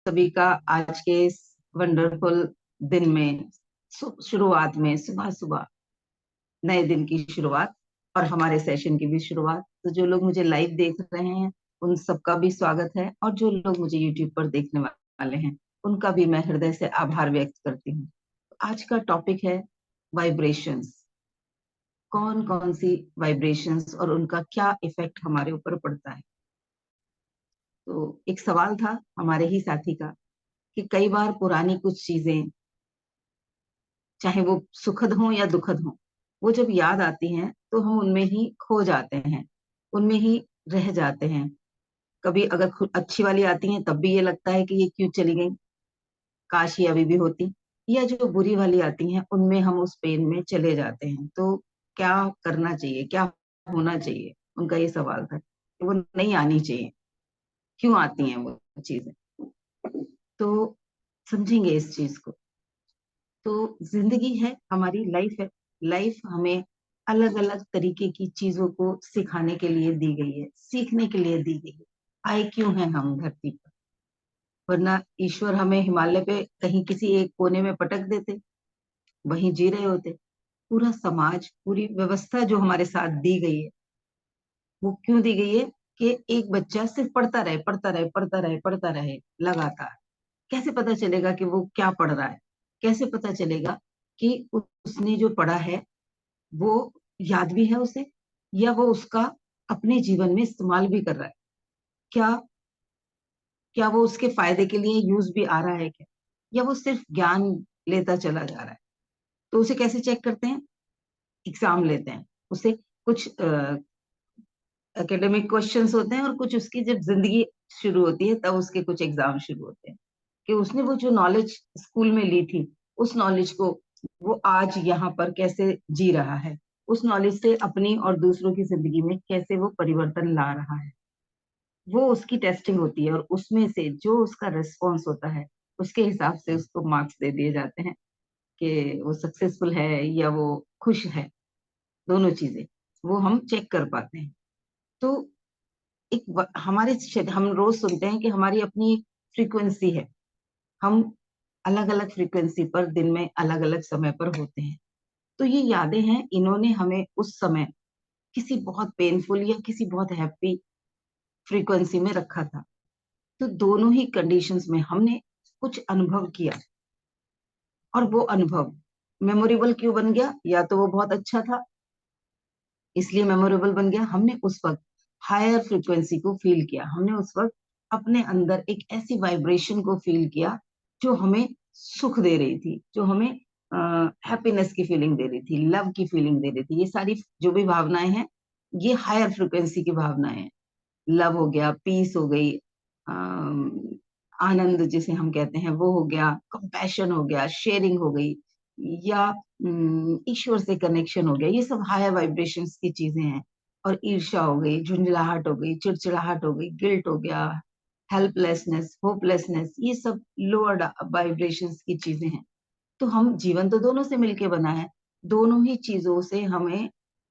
सभी का आज के इस वंडरफुल दिन में, शुरुआत में, सुबह सुबह नए दिन की शुरुआत और हमारे सेशन की भी शुरुआत। तो जो लोग मुझे लाइव देख रहे हैं उन सबका भी स्वागत है, और जो लोग मुझे यूट्यूब पर देखने वाले हैं उनका भी मैं हृदय से आभार व्यक्त करती हूँ। आज का टॉपिक है वाइब्रेशंस। कौन कौन सी वाइब्रेशंस और उनका क्या इफेक्ट हमारे ऊपर पड़ता है। तो एक सवाल था हमारे ही साथी का कि कई बार पुरानी कुछ चीजें, चाहे वो सुखद हो या दुखद हो, वो जब याद आती हैं तो हम उनमें ही खो जाते हैं, उनमें ही रह जाते हैं। कभी अगर अच्छी वाली आती हैं तब भी ये लगता है कि ये क्यों चली गई, काश ये अभी भी होती। या जो बुरी वाली आती हैं उनमें हम उस पेन में चले जाते हैं। तो क्या करना चाहिए, क्या होना चाहिए, उनका ये सवाल था कि वो नहीं आनी चाहिए, क्यों आती हैं वो चीजें। तो समझेंगे इस चीज को। तो जिंदगी है, हमारी लाइफ है। लाइफ हमें अलग अलग तरीके की चीजों को सिखाने के लिए दी गई है, सीखने के लिए दी गई है। आए क्यों हैं हम धरती पर, वरना ईश्वर हमें हिमालय पे कहीं किसी एक कोने में पटक देते, वहीं जी रहे होते। पूरा समाज, पूरी व्यवस्था जो हमारे साथ दी गई है, वो क्यों दी गई है कि एक बच्चा सिर्फ पढ़ता रहे, पढ़ता रहे, पढ़ता रहे, पढ़ता रहे लगातार। कैसे पता चलेगा कि वो क्या पढ़ रहा है? कैसे पता चलेगा कि उसने जो पढ़ा है वो याद भी है उसे, या वो उसका अपने जीवन में इस्तेमाल भी कर रहा है? क्या क्या वो उसके फायदे के लिए यूज भी आ रहा है क्या, या वो सिर्फ ज्ञान लेता चला जा रहा है? तो उसे कैसे चेक करते हैं? एग्जाम लेते हैं उसे। कुछ एकेडमिक क्वेश्चंस होते हैं, और कुछ उसकी जब जिंदगी शुरू होती है तब उसके कुछ एग्जाम शुरू होते हैं कि उसने वो जो नॉलेज स्कूल में ली थी, उस नॉलेज को वो आज यहाँ पर कैसे जी रहा है, उस नॉलेज से अपनी और दूसरों की जिंदगी में कैसे वो परिवर्तन ला रहा है। वो उसकी टेस्टिंग होती है, और उसमें से जो उसका रिस्पॉन्स होता है उसके हिसाब से उसको मार्क्स दे दिए जाते हैं कि वो सक्सेसफुल है या वो खुश है। दोनों चीजें वो हम चेक कर पाते हैं। तो हम रोज सुनते हैं कि हमारी अपनी फ्रीक्वेंसी है। हम अलग अलग फ्रीक्वेंसी पर दिन में अलग अलग समय पर होते हैं। तो ये यादें हैं, इन्होंने हमें उस समय किसी बहुत पेनफुल या किसी बहुत हैप्पी फ्रीक्वेंसी में रखा था। तो दोनों ही कंडीशंस में हमने कुछ अनुभव किया, और वो अनुभव मेमोरेबल क्यों बन गया? या तो वो बहुत अच्छा था इसलिए मेमोरेबल बन गया, हमने उस वक्त हायर फ्रिक्वेंसी को फील किया, हमने उस वक्त अपने अंदर एक ऐसी वाइब्रेशन को फील किया जो हमें सुख दे रही थी, जो हमें हैप्पीनेस की फीलिंग दे रही थी, लव की फीलिंग दे रही थी। ये सारी जो भी भावनाएं हैं, ये हायर फ्रिक्वेंसी की भावनाएं हैं। लव हो गया, पीस हो गई, आनंद जिसे हम कहते हैं वो हो गया, कंपैशन हो गया, शेयरिंग हो गई, या ईश्वर से कनेक्शन हो गया। ये सब हायर वाइब्रेशंस की चीजें हैं। और ईर्ष्या हो गई, झुंझलाहट हो गई, चिड़चिड़ाहट हो गई, गिल्ट हो गया, हेल्पलेसनेस, होपलेसनेस, ये सब लोअर वाइब्रेशंस की चीजें हैं। तो हम जीवन तो दोनों से मिलके बना है, दोनों ही चीजों से हमें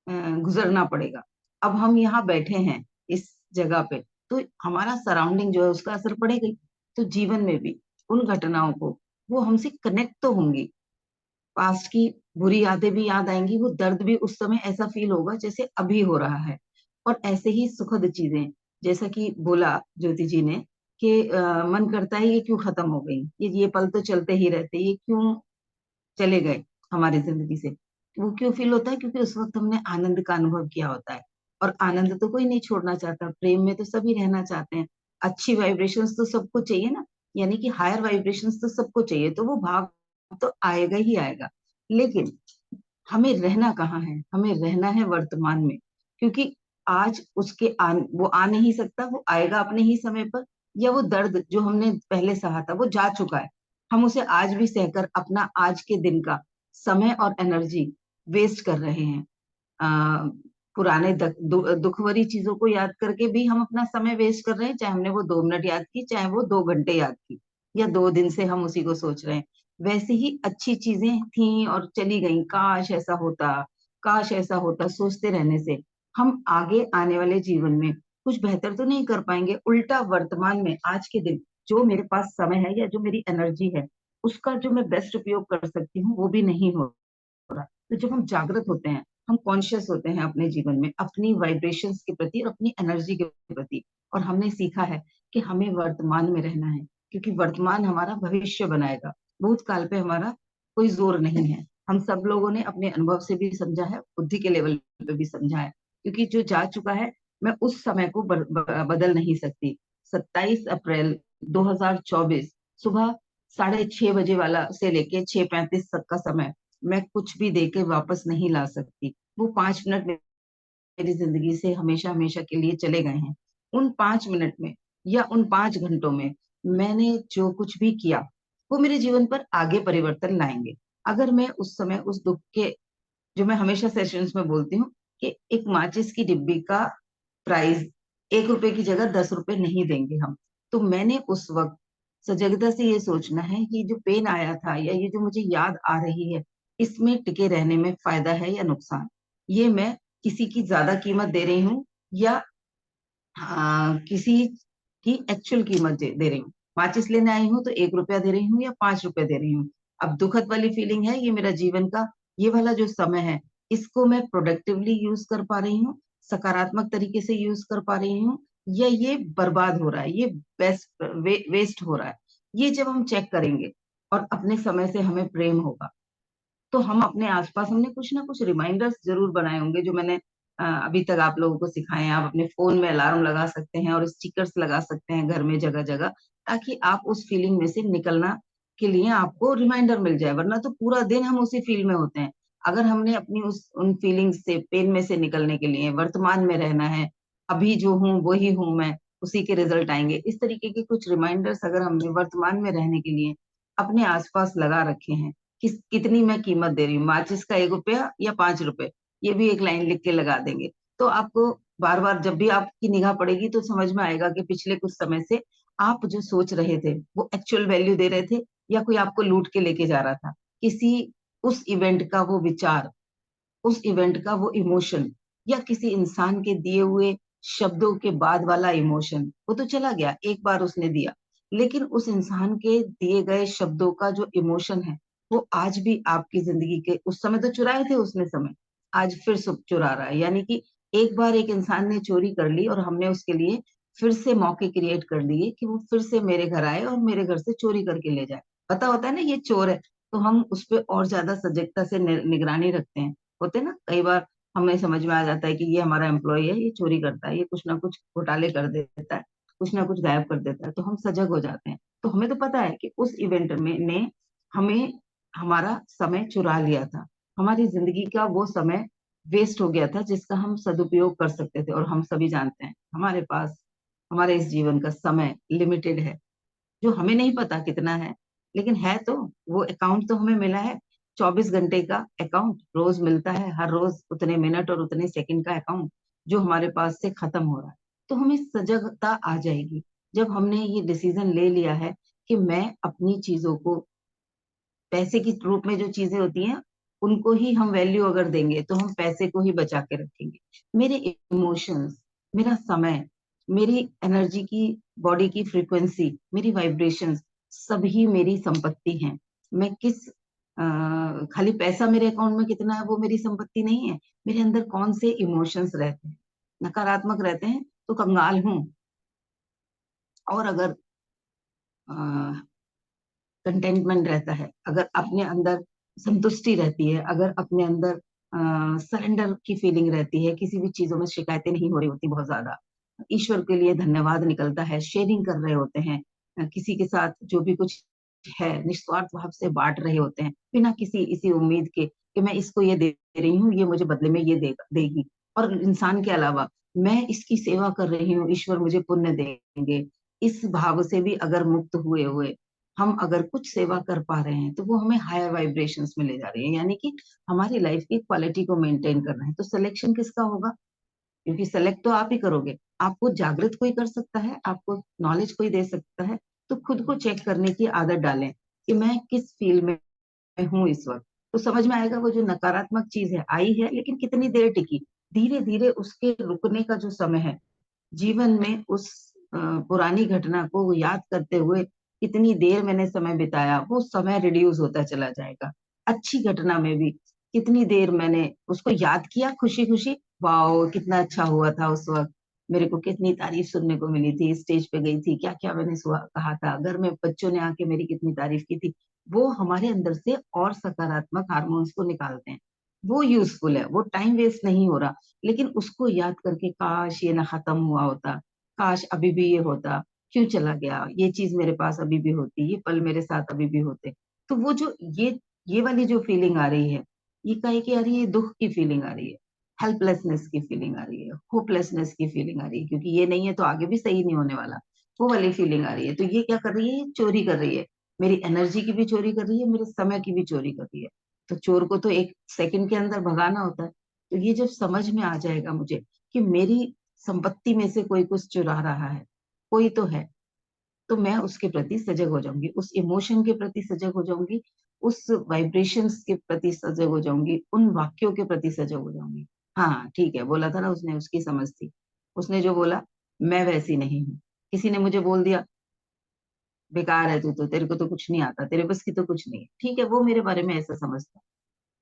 गुजरना पड़ेगा। अब हम यहाँ बैठे हैं इस जगह पे, तो हमारा सराउंडिंग जो है उसका असर पड़ेगा ही। तो जीवन में भी उन घटनाओं को, वो हमसे कनेक्ट तो होंगी। पास्ट की बुरी यादें भी याद आएंगी, वो दर्द भी उस समय ऐसा फील होगा जैसे अभी हो रहा है। और ऐसे ही सुखद चीजें, जैसा कि बोला ज्योति जी ने कि मन करता है ये क्यों खत्म हो गई, ये पल तो चलते ही रहते, ये क्यों चले गए हमारी जिंदगी से। वो क्यों फील होता है? क्योंकि उस वक्त हमने आनंद का अनुभव किया होता है। और आनंद तो कोई नहीं छोड़ना चाहता, प्रेम में तो सभी रहना चाहते हैं। अच्छी वाइब्रेशंस तो सबको चाहिए ना, यानी कि हायर वाइब्रेशंस तो सबको चाहिए, तो वो भाव तो आएगा ही आएगा। लेकिन हमें रहना कहाँ है? हमें रहना है वर्तमान में, क्योंकि आज वो आ नहीं सकता, वो आएगा अपने ही समय पर। या वो दर्द जो हमने पहले सहा था वो जा चुका है, हम उसे आज भी सहकर अपना आज के दिन का समय और एनर्जी वेस्ट कर रहे हैं। आ, पुराने दुख भरी चीजों को याद करके भी हम अपना समय वेस्ट कर रहे हैं, चाहे हमने वो 2 मिनट याद की, चाहे वो 2 घंटे याद की, या 2 दिन से हम उसी को सोच रहे हैं। वैसे ही अच्छी चीजें थी और चली गई, काश ऐसा होता, काश ऐसा होता, सोचते रहने से हम आगे आने वाले जीवन में कुछ बेहतर तो नहीं कर पाएंगे। उल्टा वर्तमान में आज के दिन जो मेरे पास समय है या जो मेरी एनर्जी है उसका जो मैं बेस्ट उपयोग कर सकती हूँ वो भी नहीं हो रहा। तो जब हम जागृत होते हैं, हम कॉन्शियस होते हैं अपने जीवन में अपनी वाइब्रेशंस के प्रति और अपनी एनर्जी के प्रति, और हमने सीखा है कि हमें वर्तमान में रहना है, क्योंकि वर्तमान हमारा भविष्य बनाएगा। भूतकाल पे हमारा कोई जोर नहीं है। हम सब लोगों ने अपने अनुभव से भी समझा है, बुद्धि के लेवल पे भी समझा है, क्योंकि जो जा चुका है मैं उस समय को बदल नहीं सकती। 27 अप्रैल 2024 सुबह 6:30 बजे वाला से लेके 6:35 तक का समय मैं कुछ भी दे के वापस नहीं ला सकती। वो 5 मिनट मेरी जिंदगी से हमेशा हमेशा के लिए चले गए हैं। उन 5 मिनट में या उन 5 घंटों में मैंने जो कुछ भी किया वो मेरे जीवन पर आगे परिवर्तन लाएंगे। अगर मैं उस समय उस दुख के, जो मैं हमेशा सेशंस में बोलती हूँ कि एक माचिस की डिब्बी का प्राइस 1 रुपए की जगह 10 रुपए नहीं देंगे हम। तो मैंने उस वक्त सजगता से ये सोचना है कि जो पेन आया था या ये जो मुझे याद आ रही है, इसमें टिके रहने में फायदा है या नुकसान। ये मैं किसी की ज्यादा कीमत दे रही हूँ या किसी की एक्चुअल कीमत दे रही हूँ। माचिस लेने आई हूँ तो 1 रुपया दे रही हूँ या 5 रुपए दे रही हूँ। अब दुखद वाली फीलिंग है, ये मेरा जीवन का ये वाला जो समय है, इसको मैं प्रोडक्टिवली यूज कर पा रही हूँ, सकारात्मक तरीके से यूज कर पा रही हूँ, या ये बर्बाद हो रहा है, ये वेस्ट हो रहा है। ये जब हम चेक करेंगे और अपने समय से हमें प्रेम होगा, तो हम अपने आसपास, हमने कुछ ना कुछ रिमाइंडर्स जरूर बनाए होंगे जो मैंने अभी तक आप लोगों को सिखाए हैं। आप अपने फोन में अलार्म लगा सकते हैं और स्टिकर्स लगा सकते हैं घर में जगह जगह, ताकि आप उस फीलिंग में से निकलना के लिए आपको रिमाइंडर मिल जाए, वरना तो पूरा दिन हम उसी फील में होते हैं। अगर हमने अपनी उस उन फीलिंग्स से, पेन में से निकलने के लिए वर्तमान में रहना है, अभी जो हूँ वही हूँ मैं, उसी के रिजल्ट आएंगे, इस तरीके के कुछ रिमाइंडर्स अगर हमने वर्तमान में रहने के लिए अपने आसपास लगा रखे हैं, कितनी मैं कीमत दे रही हूँ, माचिस का 1 रुपया या 5 रुपए, ये भी एक लाइन लिख के लगा देंगे, तो आपको बार बार जब भी आपकी निगाह पड़ेगी तो समझ में आएगा कि पिछले कुछ समय से आप जो सोच रहे थे वो एक्चुअल वैल्यू दे रहे थे या कोई आपको लूट के लेके जा रहा था। किसी उस इवेंट का वो विचार, उस इवेंट का वो इमोशन, या किसी इंसान के दिए हुए शब्दों के बाद वाला इमोशन, वो तो चला गया, एक बार उसने दिया, लेकिन उस इंसान के दिए गए शब्दों का जो इमोशन है वो आज भी आपकी जिंदगी के, उस समय तो चुराए थे उसने समय, आज फिर सब चुरा रहा है। यानी कि एक बार एक इंसान ने चोरी कर ली और हमने उसके लिए फिर से मौके क्रिएट कर दिए कि वो फिर से मेरे घर आए और मेरे घर से चोरी करके ले जाए। पता होता है ना ये चोर है, तो हम उस पर और ज्यादा सजगता से निगरानी रखते हैं। होते ना कई बार हमें समझ में आ जाता है कि ये हमारा एम्प्लॉय है, ये चोरी करता है, ये कुछ ना कुछ घोटाले कर देता है, कुछ ना कुछ गायब कर देता है, तो हम सजग हो जाते हैं। तो हमें तो पता है कि उस इवेंट में ने हमें हमारा समय चुरा लिया था, हमारी जिंदगी का वो समय वेस्ट हो गया था जिसका हम सदुपयोग कर सकते थे। और हम सभी जानते हैं हमारे पास, हमारे इस जीवन का समय लिमिटेड है, जो हमें नहीं पता कितना है, लेकिन है तो, वो अकाउंट तो हमें मिला है, 24 घंटे का अकाउंट रोज मिलता है, हर रोज उतने मिनट और उतने सेकंड का अकाउंट जो हमारे पास से खत्म हो रहा है। तो हमें सजगता आ जाएगी जब हमने ये डिसीजन ले लिया है कि मैं अपनी चीजों को, पैसे की रूप में जो चीजें होती हैं उनको ही हम वैल्यू अगर देंगे तो हम पैसे को ही बचा के रखेंगे। मेरे इमोशंस, मेरा समय, मेरी एनर्जी की, बॉडी की फ्रीक्वेंसी, मेरी वाइब्रेशंस, सभी मेरी संपत्ति हैं। मैं किस खाली पैसा मेरे अकाउंट में कितना है वो मेरी संपत्ति नहीं है, मेरे अंदर कौन से इमोशंस रहते हैं। नकारात्मक रहते हैं तो कंगाल हूं, और अगर कंटेंटमेंट रहता है, अगर अपने अंदर संतुष्टि रहती है, अगर अपने अंदर सरेंडर की फीलिंग रहती है, किसी भी चीजों में शिकायतें नहीं हो रही होती बहुत ज्यादा, ईश्वर के लिए धन्यवाद निकलता है, शेयरिंग कर रहे होते हैं, किसी के साथ जो भी कुछ है निस्वार्थ भाव से बांट रहे होते हैं, बिना किसी इसी उम्मीद के कि मैं इसको ये दे रही हूँ, ये मुझे बदले में ये देगी, और इंसान के अलावा मैं इसकी सेवा कर रही हूँ, ईश्वर मुझे पुण्य देंगे, इस भाव से भी अगर मुक्त हुए हुए हम अगर कुछ सेवा कर पा रहे हैं तो वो हमें हायर वाइब्रेशंस में ले जा रही है, यानी कि हमारी लाइफ की क्वालिटी को मेंटेन कर रहे हैं। तो सिलेक्शन किसका होगा? क्योंकि सेलेक्ट तो आप ही करोगे, आपको जागृत कोई कर सकता है, आपको नॉलेज कोई दे सकता है। तो खुद को चेक करने की आदत डालें कि मैं किस फील्ड में हूँ इस वक्त, तो समझ में आएगा वो जो नकारात्मक चीज है आई है लेकिन कितनी देर टिकी, धीरे धीरे उसके रुकने का जो समय है जीवन में, उस पुरानी घटना को याद करते हुए कितनी देर मैंने समय बिताया, वो समय रिड्यूस होता चला जाएगा। अच्छी घटना में भी कितनी देर मैंने उसको याद किया खुशी खुशी, वाओ कितना अच्छा हुआ था उस वक्त, मेरे को कितनी तारीफ सुनने को मिली थी, स्टेज पे गई थी, क्या क्या मैंने कहा था, घर में बच्चों ने आके मेरी कितनी तारीफ की थी। वो हमारे अंदर से और सकारात्मक हार्मोन्स को निकालते हैं। वो यूजफुल है, वो टाइम वेस्ट नहीं हो रहा। लेकिन उसको याद करके काश ये ना खत्म हुआ होता, काश अभी भी ये होता, क्यों चला गया, ये चीज मेरे पास अभी भी होती, ये पल मेरे साथ अभी भी होते। तो वो जो ये वाली जो फीलिंग आ रही है, ये काहे की आ रही है, ये दुख की फीलिंग आ रही है, हेल्पलेसनेस की फीलिंग आ रही है, होपलेसनेस की फीलिंग आ रही है, क्योंकि ये नहीं है तो आगे भी सही नहीं होने वाला। वो वाली फीलिंग आ रही है। तो ये क्या कर रही है, ये चोरी कर रही है, मेरी एनर्जी की भी चोरी कर रही है, मेरे समय की भी चोरी कर रही है। तो चोर को तो 1 सेकंड के अंदर भगाना होता है। तो ये जब समझ में आ जाएगा मुझे कि मेरी संपत्ति में से कोई कुछ चुरा रहा है, कोई तो है, तो मैं उसके प्रति सजग हो जाऊंगी, उस इमोशन के प्रति सजग हो जाऊंगी, उस वाइब्रेशंस के प्रति सजग हो जाऊंगी, उन वाक्यों के प्रति सजग हो जाऊंगी। हाँ ठीक है, बोला था ना उसने, उसकी समझ थी, उसने जो बोला, मैं वैसी नहीं हूँ। किसी ने मुझे बोल दिया बेकार है तू, तो तेरे को तो कुछ नहीं आता, तेरे बस की तो कुछ नहीं है, ठीक है, वो मेरे बारे में ऐसा समझता है,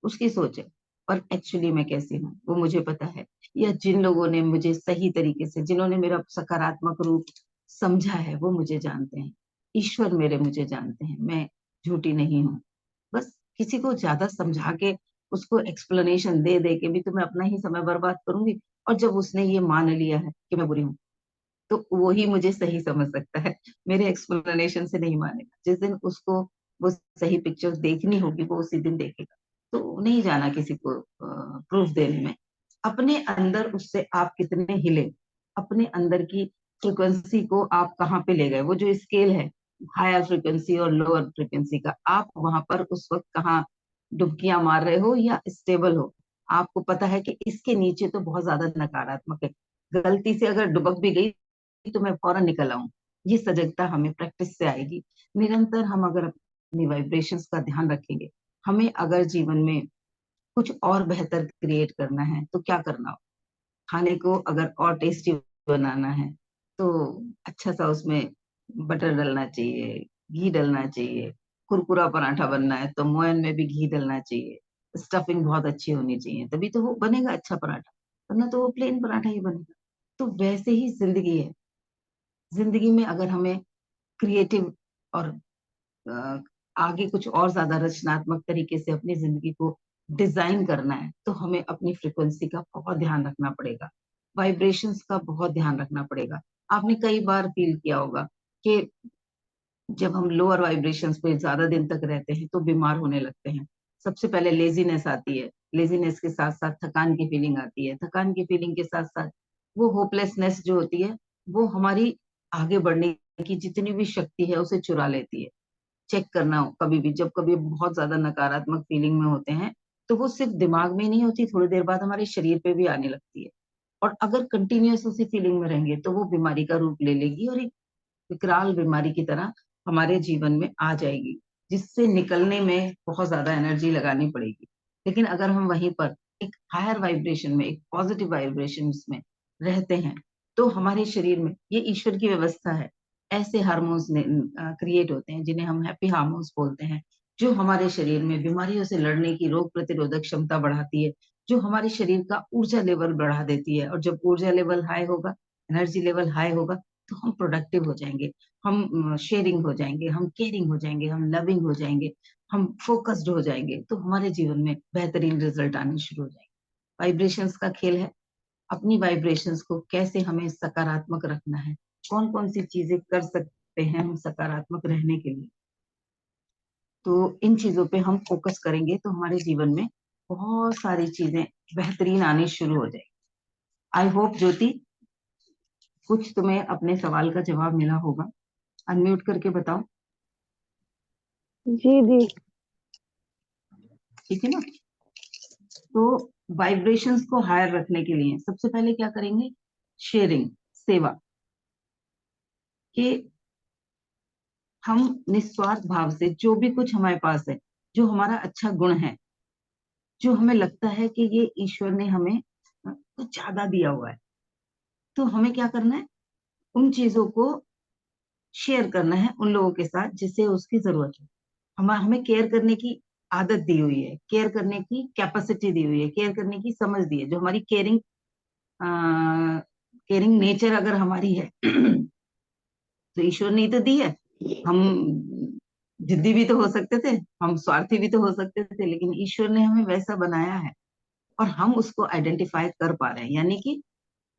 उसकी सोच है। और एक्चुअली मैं कैसी हूँ वो मुझे पता है। या जिन लोगों ने मुझे सही तरीके से, जिन्होंने मेरा सकारात्मक रूप समझा है, वो मुझे जानते हैं। ईश्वर मेरे मुझे जानते हैं, मैं झूठी नहीं हूँ। बस किसी को ज्यादा समझा के, उसको एक्सप्लेनेशन दे दे के भी तो मैं अपना ही समय बर्बाद करूंगी। और जब उसने ये मान लिया है कि मैं बुरी हूँ, तो वो ही मुझे सही समझ सकता है, मेरे एक्सप्लेनेशन से नहीं मानेगा। जिस दिन उसको वो सही पिक्चर देखनी होगी, वो उसी दिन देखेगा। तो नहीं जाना किसी को प्रूफ देने में। अपने अंदर उससे आप कितने हिले, अपने अंदर की फ्रिक्वेंसी को आप कहाँ पे ले गए, वो जो स्केल है हायर फ्रिक्वेंसी और लोअर फ्रिक्वेंसी का, आप वहां पर उस वक्त कहाँ डुबकियां मार रहे हो या स्टेबल हो। आपको पता है कि इसके नीचे तो बहुत ज्यादा नकारात्मक है, गलती से अगर डुबक भी गई तो मैं फौरन निकल आऊं। ये सजगता हमें प्रैक्टिस से आएगी। निरंतर हम अगर अपनी वाइब्रेशंस का ध्यान रखेंगे, हमें अगर जीवन में कुछ और बेहतर क्रिएट करना है तो क्या करना हो, खाने को अगर और टेस्टी बनाना है तो अच्छा सा उसमें बटर डलना चाहिए, घी डलना चाहिए। कुरकुरा पराठा बनना है तो मोयन में भी घी डलना चाहिए, स्टफिंग बहुत अच्छी होनी चाहिए, तभी तो वो बनेगा अच्छा पराठा, वरना तो वो प्लेन पराठा ही बनेगा। तो वैसे ही जिंदगी है। जिंदगी में अगर हमें क्रिएटिव और अ, आगे कुछ और ज्यादा रचनात्मक तरीके से अपनी जिंदगी को डिजाइन करना है, तो हमें अपनी फ्रिक्वेंसी का बहुत ध्यान रखना पड़ेगा, वाइब्रेशंस का बहुत ध्यान रखना पड़ेगा। आपने कई बार फील किया होगा कि जब हम लोअर वाइब्रेशंस पे ज्यादा दिन तक रहते हैं तो बीमार होने लगते हैं। सबसे पहले लेजीनेस आती है, लेजीनेस के साथ साथ थकान की फीलिंग आती है, थकान की फीलिंग के साथ साथ वो होपलेसनेस जो होती है, वो हमारी आगे बढ़ने की जितनी भी शक्ति है उसे चुरा लेती है। चेक करना हो कभी भी, जब कभी बहुत ज्यादा नकारात्मक फीलिंग में होते हैं, तो वो सिर्फ दिमाग में ही नहीं होती, थोड़ी देर बाद हमारे शरीर पे भी आने लगती है। और अगर कंटिन्यूअस उसी फीलिंग में रहेंगे तो वो बीमारी का रूप ले लेगी और एक विकराल बीमारी की तरह हमारे जीवन में आ जाएगी, जिससे निकलने में बहुत ज्यादा एनर्जी लगानी पड़ेगी। लेकिन अगर हम वहीं पर एक हायर वाइब्रेशन में, एक पॉजिटिव वाइब्रेशन में रहते हैं, तो हमारे शरीर में, ये ईश्वर की व्यवस्था है, ऐसे हार्मोन्स क्रिएट होते हैं जिन्हें हम हैप्पी हार्मोन्स बोलते हैं, जो हमारे शरीर में बीमारियों से लड़ने की रोग प्रतिरोधक क्षमता बढ़ाती है, जो हमारे शरीर का ऊर्जा लेवल बढ़ा देती है। और जब ऊर्जा लेवल हाई होगा, एनर्जी लेवल हाई होगा, तो हम प्रोडक्टिव हो जाएंगे, हम शेयरिंग हो जाएंगे, हम केयरिंग हो जाएंगे, हम लविंग हो जाएंगे, हम फोकस्ड हो जाएंगे, तो हमारे जीवन में बेहतरीन रिजल्ट आने शुरू हो जाएंगे। वाइब्रेशंस का खेल है, अपनी वाइब्रेशंस को कैसे हमें सकारात्मक रखना है, कौन कौन सी चीजें कर सकते हैं हम सकारात्मक रहने के लिए। तो इन चीजों पे हम फोकस करेंगे तो हमारे जीवन में बहुत सारी चीजें बेहतरीन आनी शुरू हो जाएगी। आई होप ज्योति, कुछ तुम्हें अपने सवाल का जवाब मिला होगा। अनम्यूट करके बताओ। जी जी। ठीक है ना। तो वाइब्रेशंस को हायर रखने के लिए सबसे पहले क्या करेंगे, शेयरिंग, सेवा, कि हम निस्वार्थ भाव से जो भी कुछ हमारे पास है, जो हमारा अच्छा गुण है, जो हमें लगता है कि ये ईश्वर ने हमें कुछ ज्यादा दिया हुआ है, तो हमें क्या करना है, उन चीजों को शेयर करना है उन लोगों के साथ जिसे उसकी जरूरत है। हमें केयर करने की आदत दी हुई है, केयर करने की कैपेसिटी दी हुई है, केयर करने की समझ दी है, जो हमारी केयरिंग नेचर अगर हमारी है तो ईश्वर ने ही तो दी है। हम जिद्दी भी तो हो सकते थे, हम स्वार्थी भी तो हो सकते थे, लेकिन ईश्वर ने हमें वैसा बनाया है और हम उसको आइडेंटिफाई कर पा रहे हैं। यानी कि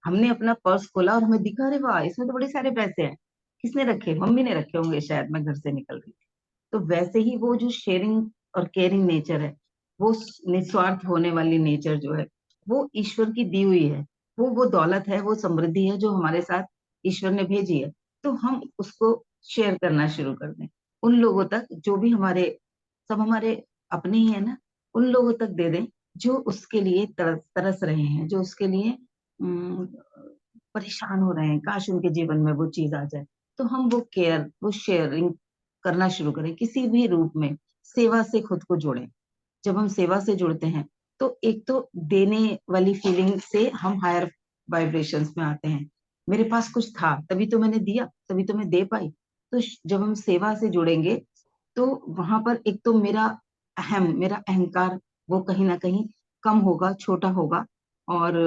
हमने अपना पर्स खोला और हमें दिखा, अरे वाह इसमें तो बड़े सारे पैसे हैं। किसने रखे? मम्मी ने रखे होंगे शायद, मैं घर से निकल रही थी। तो वैसे ही वो जो शेयरिंग और केयरिंग नेचर है, वो निस्वार्थ होने वाली नेचर जो है, वो ईश्वर की दी हुई है। वो दौलत है, वो समृद्धि है जो हमारे साथ ईश्वर ने भेजी है। तो हम उसको शेयर करना शुरू कर दें उन लोगों तक, जो भी हमारे, सब हमारे अपने ही है ना, उन लोगों तक दे दें जो उसके लिए तरस तरस रहे हैं, जो उसके लिए अम, परेशान हो रहे हैं, काश उनके जीवन में वो चीज आ जाए। तो हम वो केयर, वो शेयरिंग करना शुरू करें किसी भी रूप में। सेवा से खुद को जोड़ें। जब हम सेवा से जुड़ते हैं तो एक तो देने वाली फीलिंग से हम हायर वाइब्रेशंस में आते हैं। मेरे पास कुछ था तभी तो मैंने दिया, तभी तो मैं दे पाई। तो जब हम सेवा से जुड़ेंगे तो वहां पर एक तो मेरा अहंकार वो कहीं ना कहीं कम होगा, छोटा होगा। और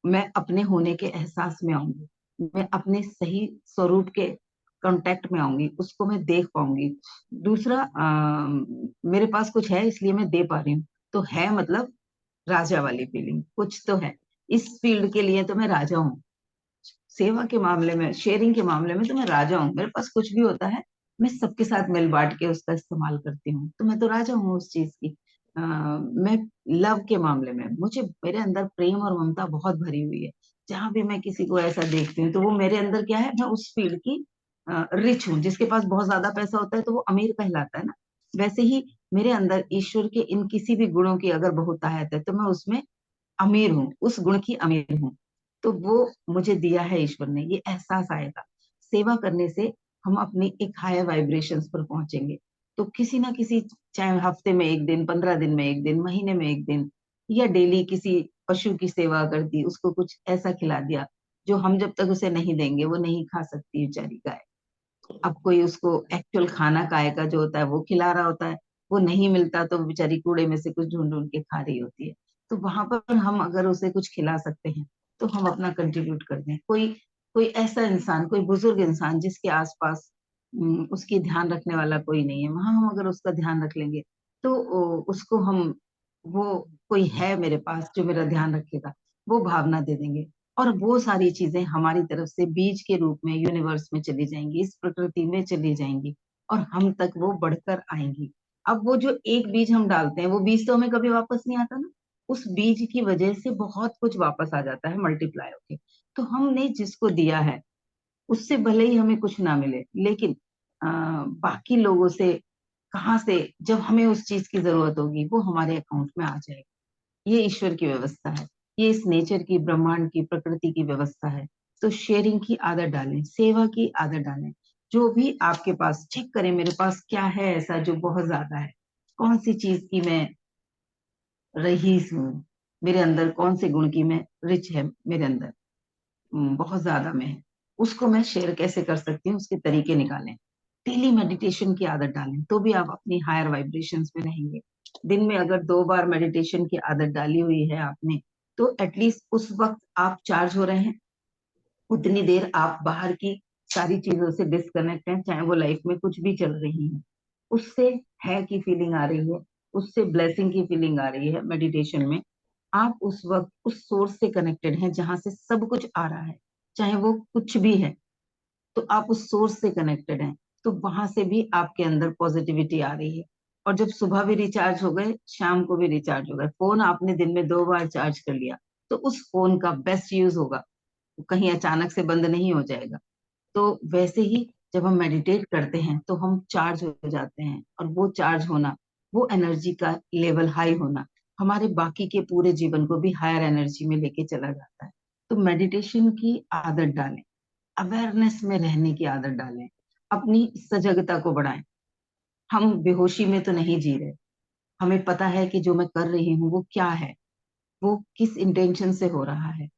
मैं अपने होने के एहसास में आऊंगी, मैं अपने सही स्वरूप के कांटेक्ट में आऊंगी, उसको मैं देख पाऊंगी। दूसरा, मेरे पास कुछ है इसलिए मैं दे पा रही हूँ। तो है मतलब राजा वाली फीलिंग कुछ तो है। इस फील्ड के लिए तो मैं राजा हूँ। सेवा के मामले में, शेयरिंग के मामले में तो मैं राजा हूँ। मेरे पास कुछ भी होता है, मैं सबके साथ मिल बांट के उसका इस्तेमाल करती हूँ। तो मैं तो राजा हूँ उस चीज की। मैं लव के मामले में, मुझे मेरे अंदर प्रेम और ममता बहुत भरी हुई है। जहां भी मैं किसी को ऐसा देखती हूँ तो वो मेरे अंदर क्या है, मैं उस फील्ड की रिच हूँ। जिसके पास बहुत ज्यादा पैसा होता है तो वो अमीर कहलाता है ना। वैसे ही मेरे अंदर ईश्वर के इन किसी भी गुणों की अगर बहुतायत है तो मैं उसमें अमीर हूँ, उस गुण की अमीर हूँ। तो वो मुझे दिया है ईश्वर ने, ये एहसास आएगा। सेवा करने से हम अपनी एक हायर वाइब्रेशंस पर पहुंचेंगे। तो किसी ना किसी, चाहे हफ्ते में एक दिन, 15 दिन में एक दिन, महीने में एक दिन, या डेली किसी पशु की सेवा कर दी, उसको कुछ ऐसा खिला दिया जो हम जब तक उसे नहीं देंगे वो नहीं खा सकती बेचारी गाय। अब कोई उसको एक्चुअल खाना काय का जो होता है वो खिला रहा होता है, वो नहीं मिलता तो बेचारी कूड़े में से कुछ ढूंढ ढूंढ के खा रही होती है। तो वहां पर हम अगर उसे कुछ खिला सकते हैं तो हम अपना कंट्रीब्यूट कर दें। कोई कोई ऐसा इंसान, कोई बुजुर्ग इंसान जिसके आसपास उसकी ध्यान रखने वाला कोई नहीं है, वहां हम अगर उसका ध्यान रख लेंगे तो उसको हम, वो कोई है मेरे पास जो मेरा ध्यान रखेगा, वो भावना दे देंगे। और वो सारी चीजें हमारी तरफ से बीज के रूप में यूनिवर्स में चली जाएंगी, इस प्रकृति में चली जाएंगी, और हम तक वो बढ़कर आएंगी। अब वो जो एक बीज हम डालते हैं, वो बीज तो हमें कभी वापस नहीं आता ना। उस बीज की वजह से बहुत कुछ वापस आ जाता है मल्टीप्लाई होके। तो हमने जिसको दिया है उससे भले ही हमें कुछ ना मिले, लेकिन बाकी लोगों से कहाँ से, जब हमें उस चीज की जरूरत होगी वो हमारे अकाउंट में आ जाएगी। ये ईश्वर की व्यवस्था है, ये इस नेचर की, ब्रह्मांड की, प्रकृति की व्यवस्था है। तो शेयरिंग की आदत डालें, सेवा की आदत डालें। जो भी आपके पास, चेक करें मेरे पास क्या है ऐसा जो बहुत ज्यादा है, कौन सी चीज की मैं रईस हूँ, मेरे अंदर कौन से गुण की मैं रिच है, मेरे अंदर बहुत ज्यादा में है। उसको मैं शेयर कैसे कर सकती हूँ, उसके तरीके निकालें। डेली मेडिटेशन की आदत डालें तो भी आप अपनी हायर वाइब्रेशंस में रहेंगे। दिन में अगर 2 बार मेडिटेशन की आदत डाली हुई है आपने, तो एटलीस्ट उस वक्त आप चार्ज हो रहे हैं। उतनी देर आप बाहर की सारी चीजों से डिस्कनेक्ट हैं, चाहे वो लाइफ में कुछ भी चल रही है, उससे है की फीलिंग आ रही है, उससे ब्लेसिंग की फीलिंग आ रही है मेडिटेशन में। आप उस वक्त उस सोर्स से कनेक्टेड हैं जहां से सब कुछ आ रहा है, चाहे वो कुछ भी है। तो आप उस सोर्स से कनेक्टेड हैं, तो वहां से भी आपके अंदर पॉजिटिविटी आ रही है। और जब सुबह भी रिचार्ज हो गए, शाम को भी रिचार्ज हो गए, फोन आपने दिन में 2 बार चार्ज कर लिया, तो उस फोन का बेस्ट यूज होगा, वो कहीं अचानक से बंद नहीं हो जाएगा। तो वैसे ही जब हम मेडिटेट करते हैं तो हम चार्ज हो जाते हैं, और वो चार्ज होना, वो एनर्जी का लेवल हाई होना, हमारे बाकी के पूरे जीवन को भी हायर एनर्जी में लेके चला जाता है। तो मेडिटेशन की आदत डालें, अवेयरनेस में रहने की आदत डालें, अपनी सजगता को बढ़ाएं। हम बेहोशी में तो नहीं जी रहे, हमें पता है कि जो मैं कर रही हूँ वो क्या है, वो किस इंटेंशन से हो रहा है,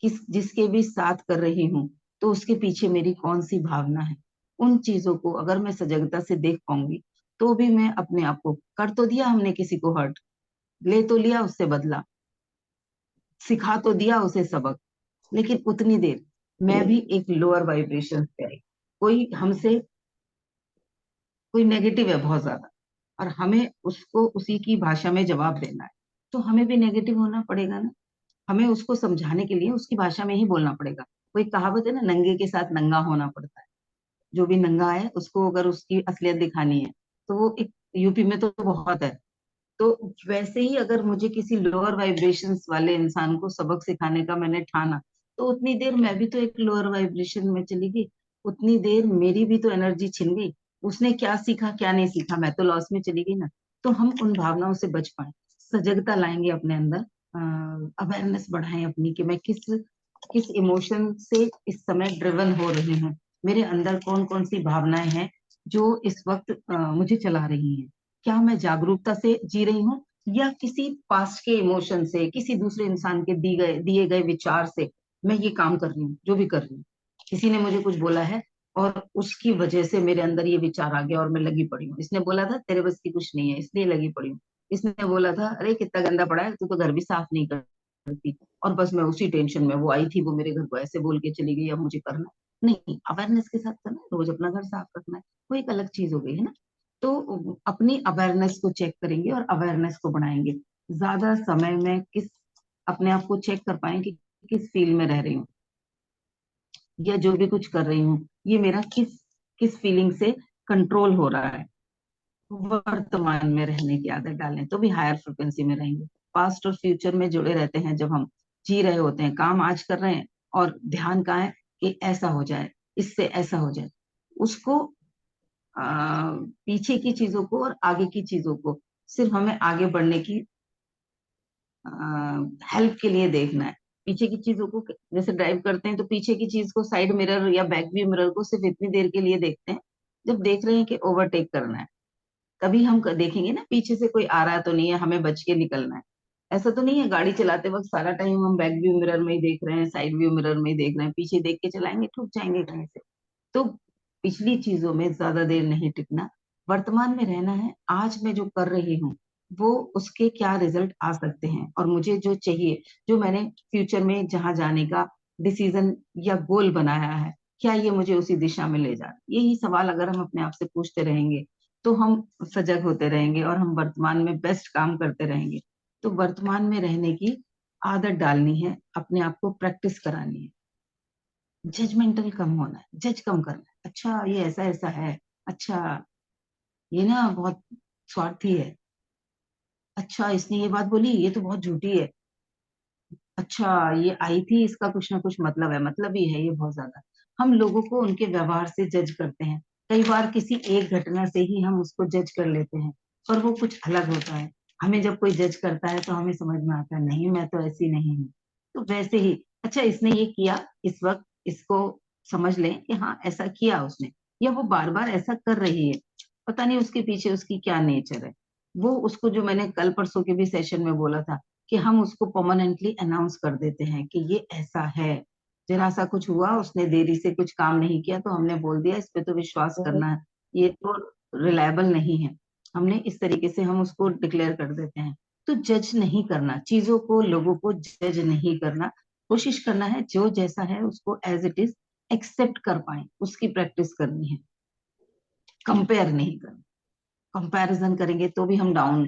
किस जिसके भी साथ कर रही हूँ, तो उसके पीछे मेरी कौन सी भावना है, उन चीजों को अगर मैं सजगता से देख पाऊंगी, तो भी मैं अपने आप को, कर तो दिया हमने किसी को हर्ट, ले तो लिया उससे बदला, सिखा तो दिया उसे सबक, लेकिन उतनी देर मैं भी एक लोअर वाइब्रेशन पे आई। कोई हमसे, कोई नेगेटिव है बहुत ज्यादा, और हमें उसको उसी की भाषा में जवाब देना है, तो हमें भी नेगेटिव होना पड़ेगा ना। हमें उसको समझाने के लिए उसकी भाषा में ही बोलना पड़ेगा। कोई कहावत है ना, नंगे के साथ नंगा होना पड़ता है। जो भी नंगा है उसको अगर उसकी असलियत दिखानी है, तो वो एक, यूपी में तो बहुत है। तो वैसे ही अगर मुझे किसी लोअर वाइब्रेशंस वाले इंसान को सबक सिखाने का मैंने ठाना, तो उतनी देर मैं भी तो एक लोअर वाइब्रेशन में चली गई, उतनी देर मेरी भी तो एनर्जी छिन गई। उसने क्या सीखा क्या नहीं सीखा, मैं तो लॉस में चली गई ना। तो हम उन भावनाओं से बच पाए, सजगता लाएंगे अपने अंदर, अवेयरनेस बढ़ाएं अपनी, कि मैं किस किस इमोशन से इस समय ड्रिवन हो रही हूँ, मेरे अंदर कौन कौन सी भावनाएं हैं जो इस वक्त मुझे चला रही हैं। क्या मैं जागरूकता से जी रही हूँ, या किसी पास्ट के इमोशन से, किसी दूसरे इंसान के दिए गए विचार से मैं ये काम कर रही हूँ, जो भी कर रही हूँ। किसी ने मुझे कुछ बोला है, और उसकी वजह से मेरे अंदर ये विचार आ गया और मैं लगी पड़ी हूँ। इसने बोला था तेरे बस की कुछ नहीं है, इसलिए लगी पड़ी हूँ। इसने बोला था अरे कितना गंदा पड़ा है, तू तो घर भी साफ नहीं करती, और बस मैं उसी टेंशन में, वो आई थी, वो मेरे घर को ऐसे बोल के चली गई, अब मुझे करना है। नहीं, अवेयरनेस के साथ करना है, रोज अपना घर साफ रखना है, वो एक अलग चीज हो गई है ना। तो अपनी अवेयरनेस को चेक करेंगे और अवेयरनेस को बढ़ाएंगे। ज्यादा समय में किस, अपने आप को चेक कर पाए कि किस फील्ड में रह रही हूँ, या जो भी कुछ कर रही हूँ, ये मेरा किस किस फीलिंग से कंट्रोल हो रहा है। वर्तमान में रहने की आदत डालें, तो भी हायर फ्रिक्वेंसी में रहेंगे। पास्ट और फ्यूचर में जुड़े रहते हैं, जब हम जी रहे होते हैं, काम आज कर रहे हैं, और ध्यान कहाँ है कि ऐसा हो जाए, इससे ऐसा हो जाए, उसको पीछे की चीजों को और आगे की चीजों को सिर्फ हमें आगे बढ़ने की हेल्प के लिए देखना है। पीछे की चीजों को, जैसे ड्राइव करते हैं तो पीछे की चीज को, साइड मिरर या बैक व्यू मिरर को सिर्फ इतनी देर के लिए देखते हैं जब देख रहे हैं कि ओवरटेक करना है। तभी हम देखेंगे ना पीछे से कोई आ रहा तो नहीं है, हमें बच के निकलना है। ऐसा तो नहीं है गाड़ी चलाते वक्त सारा टाइम हम बैक व्यू मिरर में ही देख रहे हैं, साइड व्यू मिरर में ही देख रहे हैं, पीछे देख के चलाएंगे ठुक जाएंगे कहीं से। तो पिछली चीजों में ज्यादा देर नहीं टिकना, वर्तमान में रहना है। आज मैं जो कर रही हूँ, वो उसके क्या रिजल्ट आ सकते हैं, और मुझे जो चाहिए, जो मैंने फ्यूचर में जहां जाने का डिसीजन या गोल बनाया है, क्या ये मुझे उसी दिशा में ले जा रहा है? यही सवाल अगर हम अपने आप से पूछते रहेंगे, तो हम सजग होते रहेंगे और हम वर्तमान में बेस्ट काम करते रहेंगे। तो वर्तमान में रहने की आदत डालनी है, अपने आप को प्रैक्टिस करानी है। जजमेंटल कम होना है, जज कम करना है। अच्छा ये ऐसा ऐसा है, अच्छा ये ना बहुत स्वार्थी है, अच्छा इसने ये बात बोली, ये तो बहुत झूठी है, अच्छा ये आई थी, इसका कुछ ना कुछ मतलब है, मतलब ही है ये बहुत ज्यादा। हम लोगों को उनके व्यवहार से जज करते हैं। कई बार किसी एक घटना से ही हम उसको जज कर लेते हैं, पर वो कुछ अलग होता है। हमें जब कोई जज करता है तो हमें समझ में आता है, नहीं मैं तो ऐसी नहीं हूँ। तो वैसे ही, अच्छा इसने ये किया इस वक्त, इसको समझ लें कि हाँ ऐसा किया उसने, या वो बार बार ऐसा कर रही है, पता नहीं उसके पीछे उसकी क्या नेचर है। वो उसको, जो मैंने कल परसों के भी सेशन में बोला था, कि हम उसको परमानेंटली अनाउंस कर देते हैं कि ये ऐसा है। जरा सा कुछ हुआ, उसने देरी से कुछ काम नहीं किया, तो हमने बोल दिया इस पे तो विश्वास करना है, ये तो रिलायबल नहीं है। हमने इस तरीके से हम उसको डिक्लेयर कर देते हैं। तो जज नहीं करना चीजों को, लोगों को जज नहीं करना। कोशिश करना है जो जैसा है उसको एज इट इज एक्सेप्ट कर पाए, उसकी प्रैक्टिस करनी है। कंपेयर नहीं करना। कंपैरिजन करेंगे तो भी हम डाउन,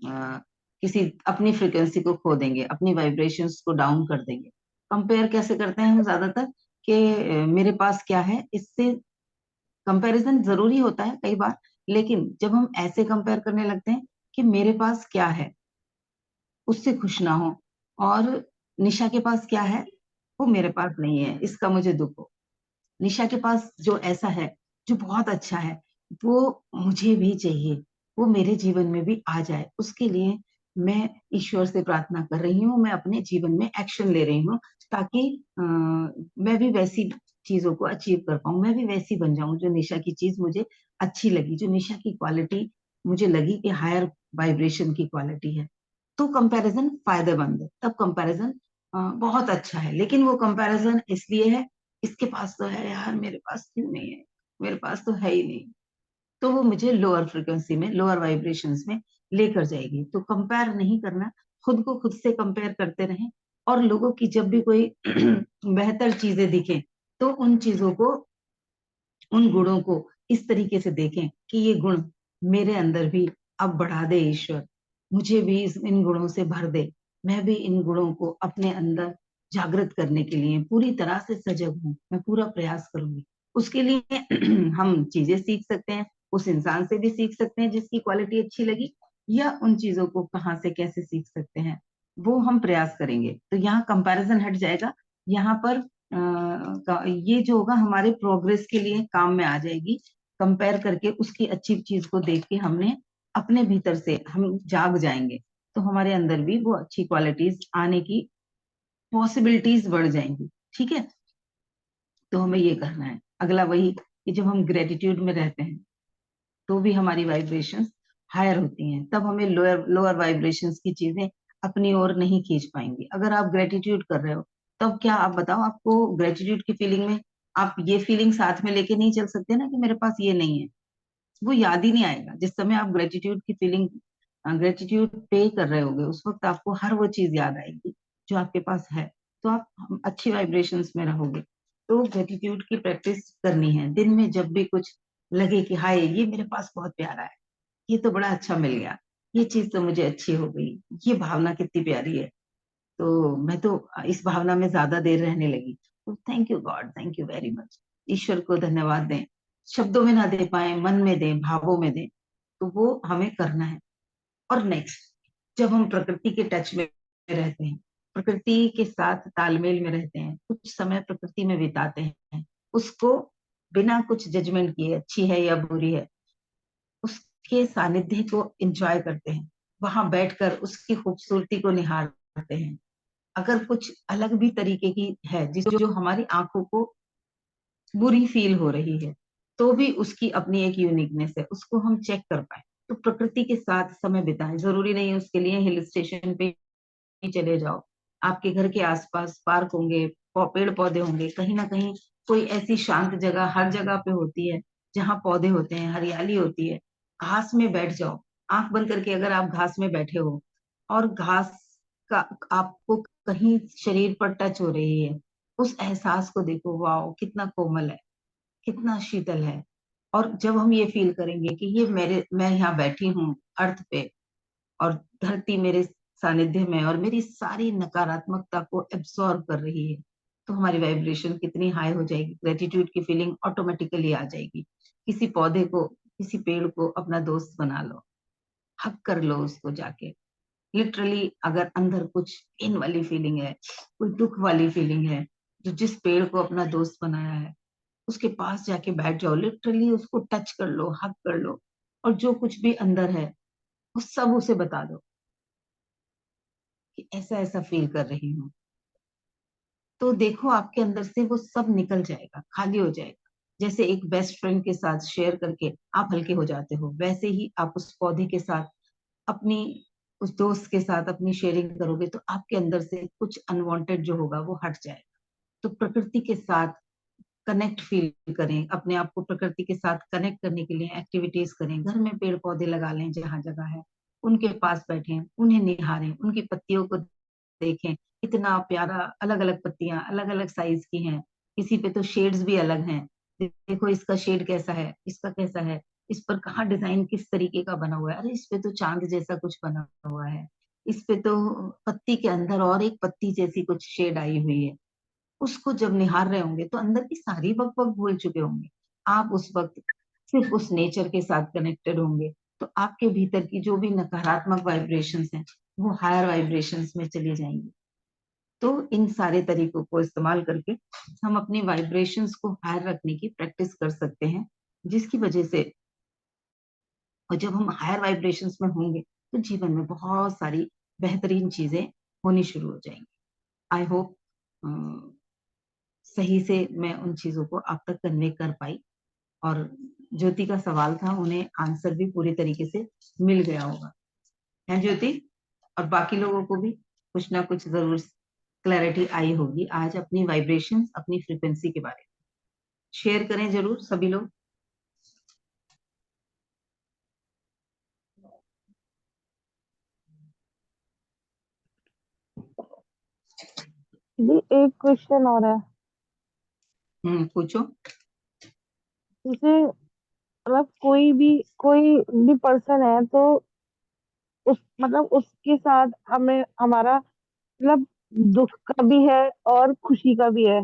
किसी अपनी फ्रिक्वेंसी को खो देंगे, अपनी वाइब्रेशंस को डाउन कर देंगे। कंपेयर कैसे करते हैं हम ज्यादातर, कि मेरे पास क्या है, इससे कंपैरिजन जरूरी होता है कई बार, लेकिन जब हम ऐसे कंपेयर करने लगते हैं कि मेरे पास क्या है, उससे खुश ना हो, और निशा के पास क्या है, वो मेरे पास नहीं है, इसका मुझे दुख हो। निशा के पास जो ऐसा है, जो बहुत अच्छा है, वो मुझे भी चाहिए, वो मेरे जीवन में भी आ जाए। उसके लिए मैं ईश्वर से प्रार्थना कर रही हूँ, मैं अपने जीवन में एक्शन ले रही हूँ, ताकि मैं भी वैसी चीजों को अचीव कर पाऊं, मैं भी वैसी बन जाऊं, जो निशा की चीज मुझे अच्छी लगी, जो निशा की क्वालिटी मुझे लगी कि हायर वाइब्रेशन की क्वालिटी है। तो कंपैरिजन फायदेमंद है, तब कंपैरिजन बहुत अच्छा है। लेकिन वो कंपैरिजन इसलिए है इसके पास तो है यार, मेरे पास क्यों नहीं है, मेरे पास तो है ही नहीं। तो वो मुझे लोअर फ्रिक्वेंसी में, लोअर वाइब्रेशंस में लेकर जाएगी। तो कंपेयर नहीं करना, खुद को खुद से कंपेयर करते रहें। और लोगों की जब भी कोई बेहतर चीजें दिखें, तो उन चीजों को, उन गुणों को इस तरीके से देखें कि ये गुण मेरे अंदर भी अब बढ़ा दे ईश्वर, मुझे भी इन गुणों से भर दे, मैं भी इन गुणों को अपने अंदर जागृत करने के लिए पूरी तरह से सजग हूँ, मैं पूरा प्रयास करूंगी। उसके लिए हम चीजें सीख सकते हैं, उस इंसान से भी सीख सकते हैं जिसकी क्वालिटी अच्छी लगी, या उन चीजों को कहाँ से कैसे सीख सकते हैं, वो हम प्रयास करेंगे। तो यहाँ कंपैरिजन हट जाएगा। यहाँ पर ये जो होगा हमारे प्रोग्रेस के लिए काम में आ जाएगी। कंपेयर करके उसकी अच्छी चीज को देख के हमने अपने भीतर से हम जाग जाएंगे, तो हमारे अंदर भी वो अच्छी क्वालिटीज आने की पॉसिबिलिटीज बढ़ जाएंगी। ठीक है, तो हमें ये करना है। अगला वही कि जब हम ग्रेटिट्यूड में रहते हैं तो भी हमारी वाइब्रेशंस हायर होती हैं, तब हमें लोअर लोअर वाइब्रेशंस की चीजें अपनी ओर नहीं खींच पाएंगी। अगर आप ग्रेटिट्यूड कर रहे हो, तब क्या आप बताओ, आपको ग्रेटिट्यूड की फीलिंग में आप ये फीलिंग साथ में लेके नहीं चल सकते ना कि मेरे पास ये नहीं है, वो याद ही नहीं आएगा। जिस समय आप ग्रेटिट्यूड की फीलिंग, ग्रेटिट्यूड पे कर रहे होगे, उस वक्त आपको हर वो चीज याद आएगी जो आपके पास है, तो आप अच्छी वाइब्रेशंस में रहोगे। तो ग्रेटिट्यूड की प्रैक्टिस करनी है। दिन में जब भी कुछ लगे कि हाय ये मेरे पास बहुत प्यारा है, ये तो बड़ा अच्छा मिल गया, ये चीज तो मुझे अच्छी हो गई, ये भावना कितनी प्यारी है, तो मैं तो इस भावना में ज्यादा देर रहने लगी, तो thank you God, thank you very much, ईश्वर को धन्यवाद दें। शब्दों में ना दे पाए, मन में दें, भावों में दें, तो वो हमें करना है। और नेक्स्ट, जब हम प्रकृति के टच में रहते हैं, प्रकृति के साथ तालमेल में रहते हैं, कुछ समय प्रकृति में बिताते हैं, उसको बिना कुछ जजमेंट किए अच्छी है या बुरी है, उसके सानिध्य को एंजॉय करते हैं, वहां बैठकर उसकी खूबसूरती को निहारते हैं। अगर कुछ अलग भी तरीके की है जिस जो हमारी आंखों को बुरी फील हो रही है, तो भी उसकी अपनी एक यूनिकनेस है, उसको हम चेक कर पाए। तो प्रकृति के साथ समय बिताएं, जरूरी नहीं है उसके लिए हिल स्टेशन पे ही चले जाओ। आपके घर के आसपास पार्क होंगे, पेड़ पौधे होंगे, कहीं ना कहीं कोई ऐसी शांत जगह हर जगह पे होती है जहाँ पौधे होते हैं, हरियाली होती है, घास में बैठ जाओ। आंख बंद करके अगर आप घास में बैठे हो और घास का आपको कहीं शरीर पर टच हो रही है, उस एहसास को देखो, वाओ कितना कोमल है, कितना शीतल है। और जब हम ये फील करेंगे कि ये मैं यहाँ बैठी हूँ अर्थ पे, और धरती मेरे सानिध्य में और मेरी सारी नकारात्मकता को एब्सॉर्ब कर रही है, तो हमारी वाइब्रेशन कितनी हाई हो जाएगी, ग्रेटिट्यूड की फीलिंग ऑटोमेटिकली आ जाएगी। किसी पौधे को, किसी पेड़ को अपना दोस्त बना लो, हक कर लो उसको जाके। लिटरली अगर अंदर कुछ पेन वाली फीलिंग है, कोई दुख वाली फीलिंग है, जो जिस पेड़ को अपना दोस्त बनाया है, उसके पास जाके बैठ जाओ, लिटरली उसको टच कर लो, हक कर लो, और जो कुछ भी अंदर है वो सब उसे बता दो कि ऐसा ऐसा फील कर रही हूँ। तो देखो आपके अंदर से वो सब निकल जाएगा, खाली हो जाएगा। जैसे एक बेस्ट फ्रेंड के साथ शेयर करके आप हल्के हो जाते हो, वैसे ही आप उस पौधे के साथ, अपनी उस दोस्त के साथ अपनी शेयरिंग करोगे, तो आपके अंदर से कुछ अनवांटेड जो होगा वो हट जाएगा। तो प्रकृति के साथ कनेक्ट फील करें, अपने आप को प्रकृति के साथ कनेक्ट करने के लिए एक्टिविटीज करें। घर में पेड़ पौधे लगा लें जहां जगह है, उनके पास बैठें, उन्हें निहारें, उनकी पत्तियों को देखें, इतना प्यारा, अलग अलग पत्तियां अलग अलग साइज की हैं, किसी पे तो शेड्स भी अलग हैं। देखो इसका शेड कैसा है, इसका कैसा है, इस पर कहाँ डिजाइन किस तरीके का बना हुआ है, अरे इस पे तो चांद जैसा कुछ बना हुआ है, इस पे तो पत्ती के अंदर और एक पत्ती जैसी कुछ शेड आई हुई है। उसको जब निहार रहे होंगे तो अंदर की सारी बक बक भूल चुके होंगे। आप उस वक्त सिर्फ उस नेचर के साथ कनेक्टेड होंगे, तो आपके भीतर की जो भी नकारात्मक वाइब्रेशंस हैं, वो हायर वाइब्रेशंस में चली जाएंगी। तो इन सारे तरीकों को इस्तेमाल करके हम अपनी वाइब्रेशंस को हायर रखने की प्रैक्टिस कर सकते हैं, जिसकी वजह से, और जब हम हायर वाइब्रेशंस में होंगे, तो जीवन में बहुत सारी बेहतरीन चीजें होनी शुरू हो जाएंगी। आई होप सही से मैं उन चीजों को आप तक कन्वे कर पाई, और ज्योति का सवाल था, उन्हें आंसर भी पूरी तरीके से मिल गया होगा, है ज्योति? और बाकी लोगों को भी कुछ ना कुछ जरूर क्लैरिटी आई होगी आज अपनी वाइब्रेशंस, अपनी फ्रीक्वेंसी के बारे में। शेयर करें जरूर सभी लोग। जी एक क्वेश्चन और है। पूछो। जैसे मतलब कोई भी पर्सन है तो उस मतलब उसके साथ हमें हमारा मतलब दुख का भी है और खुशी का भी है।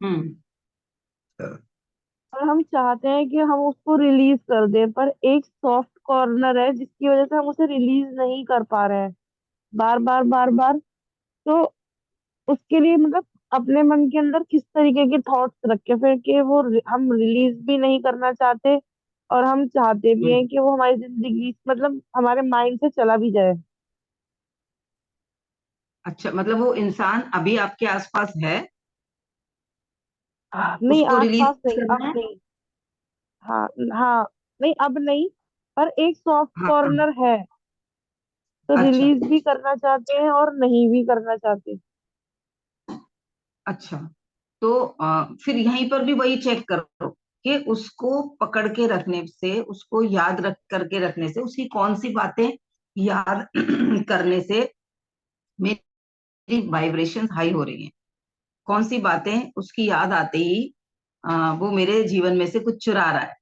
हम्म और हम चाहते हैं कि हम उसको रिलीज कर दें, पर एक सॉफ्ट कॉर्नर है जिसकी वजह से हम उसे रिलीज नहीं कर पा रहे हैं, बार बार बार बार। तो उसके लिए मतलब अपने मन के अंदर किस तरीके के थॉट्स रखे फिर कि हम रिलीज भी नहीं करना चाहते और हम चाहते भी हम्म हैं कि वो हमारी जिंदगी मतलब हमारे माइंड से चला भी जाए। अच्छा, मतलब वो इंसान अभी आपके आसपास है, नहीं उसको रिलीज आसपास नहीं, करना अब है। नहीं। हाँ। हाँ। नहीं अब नहीं, पर एक सॉफ्ट हाँ हाँ। कॉर्नर है। तो अच्छा रिलीज भी करना चाहते हैं और नहीं भी करना चाहते। अच्छा। तो फिर यहीं पर भी वही चेक करो कि उसको पकड़ के रखने से, उसको याद रख करके रखने से, उसकी कौन सी बातें याद करने से मेरी वाइब्रेशन हाई हो रही हैं। कौन सी बातें उसकी याद आते ही वो मेरे जीवन में से कुछ चुरा रहा है,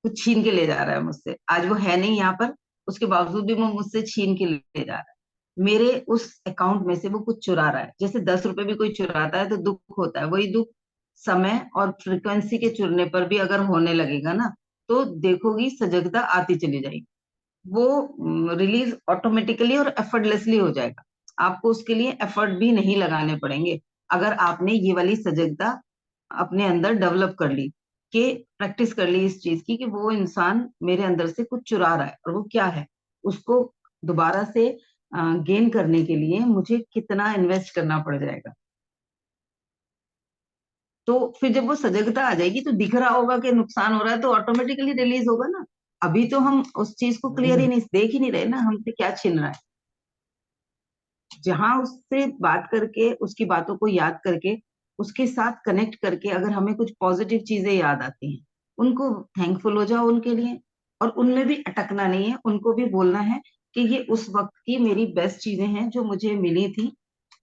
कुछ छीन के ले जा रहा है मुझसे। आज वो है नहीं यहाँ पर, उसके बावजूद भी वो मुझसे छीन के ले जा रहा है। मेरे उस अकाउंट में से वो कुछ चुरा रहा है। जैसे 10 रुपए भी कोई चुराता है तो दुख होता है, वही दुख समय और फ्रिक्वेंसी के चुरने पर भी अगर होने लगेगा ना, तो देखोगी सजगता आती चली जाएगी। वो रिलीज ऑटोमेटिकली और एफर्टलेसली हो जाएगा। आपको उसके लिए एफर्ट भी नहीं लगाने पड़ेंगे, अगर आपने ये वाली सजगता अपने अंदर डेवलप कर ली, कि प्रैक्टिस कर ली इस चीज की कि वो इंसान मेरे अंदर से कुछ चुरा रहा है और वो क्या है, उसको दोबारा से गेन करने के लिए मुझे कितना इन्वेस्ट करना पड़ जाएगा। तो फिर जब वो सजगता आ जाएगी तो दिख रहा होगा कि नुकसान हो रहा है, तो ऑटोमेटिकली रिलीज होगा ना। अभी तो हम उस चीज को क्लियर ही नहीं देख ही नहीं रहे ना, हमसे क्या छीन रहा है। जहां उससे बात करके, उसकी बातों को याद करके, उसके साथ कनेक्ट करके अगर हमें कुछ पॉजिटिव चीजें याद आती हैं, उनको थैंकफुल हो जाओ उनके लिए। और उनमें भी अटकना नहीं है, उनको भी बोलना है कि ये उस वक्त की मेरी बेस्ट चीजें हैं जो मुझे मिली थी।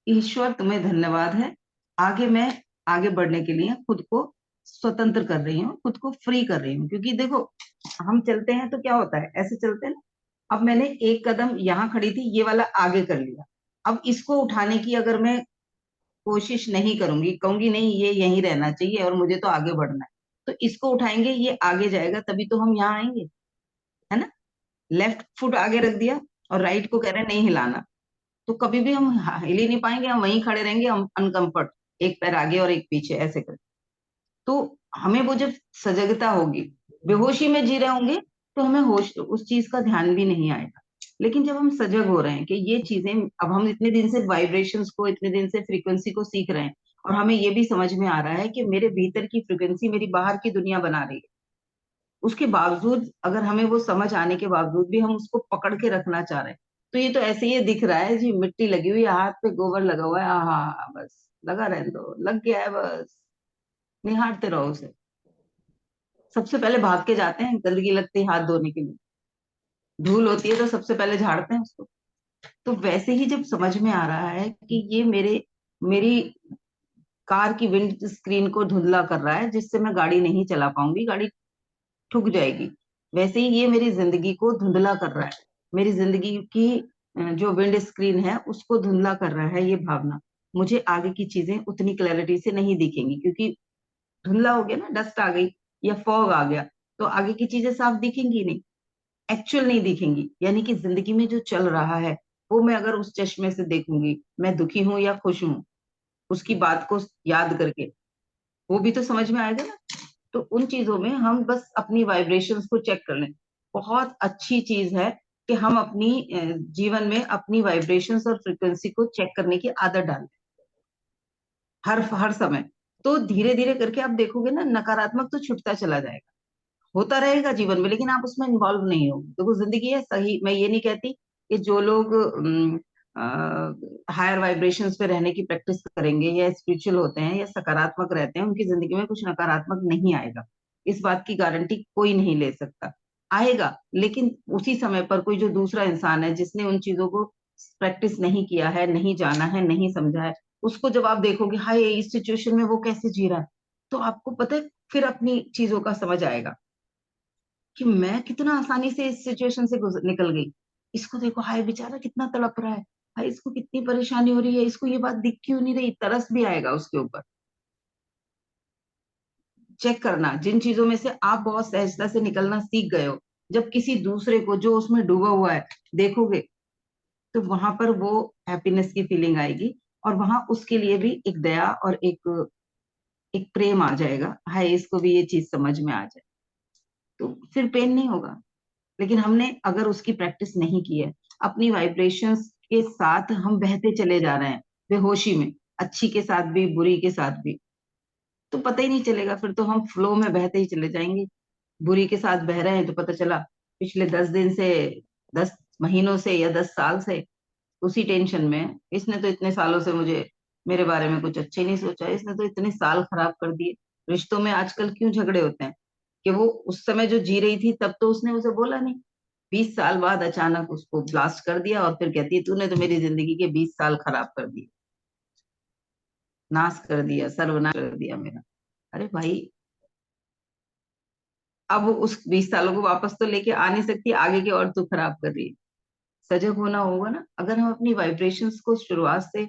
ईश्वर तुम्हें धन्यवाद है। आगे मैं आगे बढ़ने के लिए खुद को स्वतंत्र कर रही हूँ, खुद को फ्री कर रही हूँ। क्योंकि देखो, हम चलते हैं तो क्या होता है, ऐसे चलते हैं ना। अब मैंने एक कदम यहाँ खड़ी थी, ये वाला आगे कर लिया। अब इसको उठाने की अगर मैं कोशिश नहीं करूंगी, कहूंगी नहीं ये यहीं रहना चाहिए और मुझे तो आगे बढ़ना है, तो इसको उठाएंगे, ये आगे जाएगा, तभी तो हम यहाँ आएंगे, है ना। लेफ्ट फुट आगे रख दिया और राइट को कह रहे हैं नहीं हिलाना, तो कभी भी हम हिल ही नहीं पाएंगे, हम वहीं खड़े रहेंगे, हम अनकंफर्ट, एक पैर आगे और एक पीछे ऐसे कर। तो हमें वो जब सजगता होगी, बेहोशी में जी रहे होंगे, तो हमें होश, उस चीज का ध्यान भी नहीं आएगा। लेकिन जब हम सजग हो रहे हैं कि ये चीजें, अब हम इतने दिन से वाइब्रेशंस को, इतने दिन से फ्रीक्वेंसी को सीख रहे हैं, और हमें ये भी समझ में आ रहा है कि मेरे भीतर की फ्रीक्वेंसी मेरी बाहर की दुनिया बना रही है। उसके बावजूद, अगर हमें वो समझ आने के बावजूद भी हम उसको पकड़ के रखना चाह रहे हैं, तो ये तो ऐसे ही दिख रहा है जी, मिट्टी लगी हुई है, हाथ पे गोबर लगा हुआ है, हाँ बस लगा रहने दो, लग गया है बस, निहारते रहो उसे। सबसे पहले भाग के जाते हैं गंदगी लगती है हाथ धोने के लिए, धूल होती है तो सबसे पहले झाड़ते हैं उसको। तो वैसे ही जब समझ में आ रहा है कि ये मेरी कार की विंड स्क्रीन को धुंधला कर रहा है, जिससे मैं गाड़ी नहीं चला पाऊंगी, गाड़ी ठुक जाएगी, वैसे ही ये मेरी जिंदगी को धुंधला कर रहा है। मेरी जिंदगी की जो विंड स्क्रीन है उसको धुंधला कर रहा है ये भावना। मुझे आगे की चीजें उतनी क्लैरिटी से नहीं दिखेंगी, क्योंकि धुंधला हो गया ना, डस्ट आ गई या फॉग आ गया, तो आगे की चीजें साफ दिखेंगी नहीं, एक्चुअल नहीं दिखेंगी। यानी कि जिंदगी में जो चल रहा है, वो मैं अगर उस चश्मे से देखूंगी, मैं दुखी हूं या खुश हूं, उसकी बात को याद करके, वो भी तो समझ में आएगा ना। तो उन चीजों में हम बस अपनी वाइब्रेशंस को चेक कर लें। बहुत अच्छी चीज है कि हम अपनी जीवन में अपनी वाइब्रेशंस और फ्रिक्वेंसी को चेक करने की आदत डालें, हर हर समय। तो धीरे धीरे करके आप देखोगे ना, नकारात्मक तो छुटता चला जाएगा। होता रहेगा जीवन में, लेकिन आप उसमें इन्वॉल्व नहीं हो। देखो जिंदगी है सही, मैं ये नहीं कहती कि जो लोग हायर वाइब्रेशंस पे रहने की प्रैक्टिस करेंगे या स्पिरिचुअल होते हैं या सकारात्मक रहते हैं, उनकी जिंदगी में कुछ नकारात्मक नहीं आएगा। इस बात की गारंटी कोई नहीं ले सकता। आएगा, लेकिन उसी समय पर कोई जो दूसरा इंसान है जिसने उन चीजों को प्रैक्टिस नहीं किया है, नहीं जाना है, नहीं समझा है, उसको जब आप देखोगे हाय इस सिचुएशन में वो कैसे जी रहा है, तो आपको पता है फिर अपनी चीजों का समझ आएगा कि मैं कितना आसानी से इस सिचुएशन से निकल गई। इसको देखो, हाय बेचारा कितना तड़प रहा है, हाय इसको कितनी परेशानी हो रही है, इसको ये बात दिख क्यों नहीं रही, तरस भी आएगा उसके ऊपर। चेक करना, जिन चीजों में से आप बहुत सहजता से निकलना सीख गए हो, जब किसी दूसरे को जो उसमें डूबा हुआ है देखोगे, तो वहां पर वो हैप्पीनेस की फीलिंग आएगी, और वहां उसके लिए भी एक दया और एक एक प्रेम आ जाएगा, हाय इसको भी ये चीज समझ में आ जाए, तो फिर पेन नहीं होगा। लेकिन हमने अगर उसकी प्रैक्टिस नहीं की है, अपनी वाइब्रेशंस के साथ हम बहते चले जा रहे हैं बेहोशी में, अच्छी के साथ भी बुरी के साथ भी, तो पता ही नहीं चलेगा, फिर तो हम फ्लो में बहते ही चले जाएंगे। बुरी के साथ बह रहे हैं तो पता चला पिछले 10 दिन से, 10 महीनों से या 10 साल से उसी टेंशन में है। इसने तो इतने सालों से मुझे, मेरे बारे में कुछ अच्छे नहीं सोचा, इसने तो इतने साल खराब कर दिए। रिश्तों में आजकल क्यों झगड़े होते हैं कि वो उस समय जो जी रही थी तब तो उसने उसे बोला नहीं, 20 साल बाद अचानक उसको ब्लास्ट कर दिया, और फिर कहती है तूने तो मेरी जिंदगी के 20 साल खराब कर दिए, नाश कर दिया, सर्वनाश कर दिया मेरा। अरे भाई, अब वो उस 20 सालों को वापस तो लेके आ नहीं सकती, आगे के और तू खराब कर रही है। सजग होना होगा ना, अगर हम अपनी वाइब्रेशंस को शुरुआत से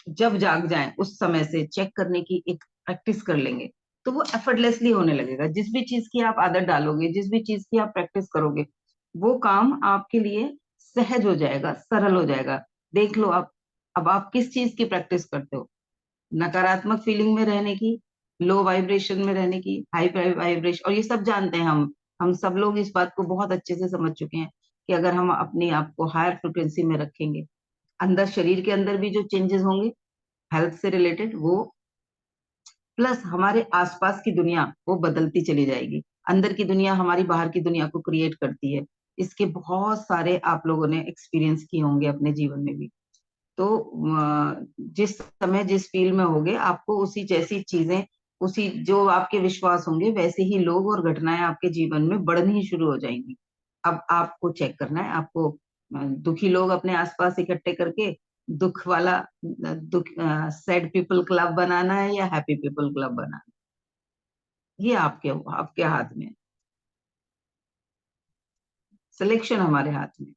जब जाग जाएं उस समय से चेक करने की एक प्रैक्टिस कर लेंगे, तो वो एफर्टलेसली होने लगेगा। जिस भी चीज की आप आदत डालोगे, जिस भी चीज की आप प्रैक्टिस करोगे, वो काम आपके लिए सहज हो जाएगा, सरल हो जाएगा। देख लो आप, अब आप किस चीज की प्रैक्टिस करते हो, नकारात्मक फीलिंग में रहने की, लो वाइब्रेशन में रहने की, हाई वाइब्रेशन, और ये सब जानते हैं हम सब लोग इस बात को बहुत अच्छे से समझ चुके हैं कि अगर हम अपने आप को हायर फ्रिक्वेंसी में रखेंगे, अंदर शरीर के अंदर भी जो चेंजेस होंगे हेल्थ से रिलेटेड, वो प्लस हमारे आसपास की दुनिया वो बदलती चली जाएगी। अंदर की दुनिया हमारी बाहर की दुनिया को क्रिएट करती है। इसके बहुत सारे आप लोगों ने एक्सपीरियंस किए होंगे अपने जीवन में भी। तो जिस समय जिस फील्ड में होगे, आपको उसी जैसी चीजें, उसी जो आपके विश्वास होंगे वैसे ही लोग और घटनाएं आपके जीवन में बढ़नी शुरू हो जाएंगी। अब आपको चेक करना है, आपको दुखी लोग अपने आसपास इकट्ठे करके दुख वाला, दुख सैड पीपल क्लब बनाना है या हैप्पी पीपल क्लब बनाना है, ये आपके आपके हाथ में। सिलेक्शन हमारे हाथ में।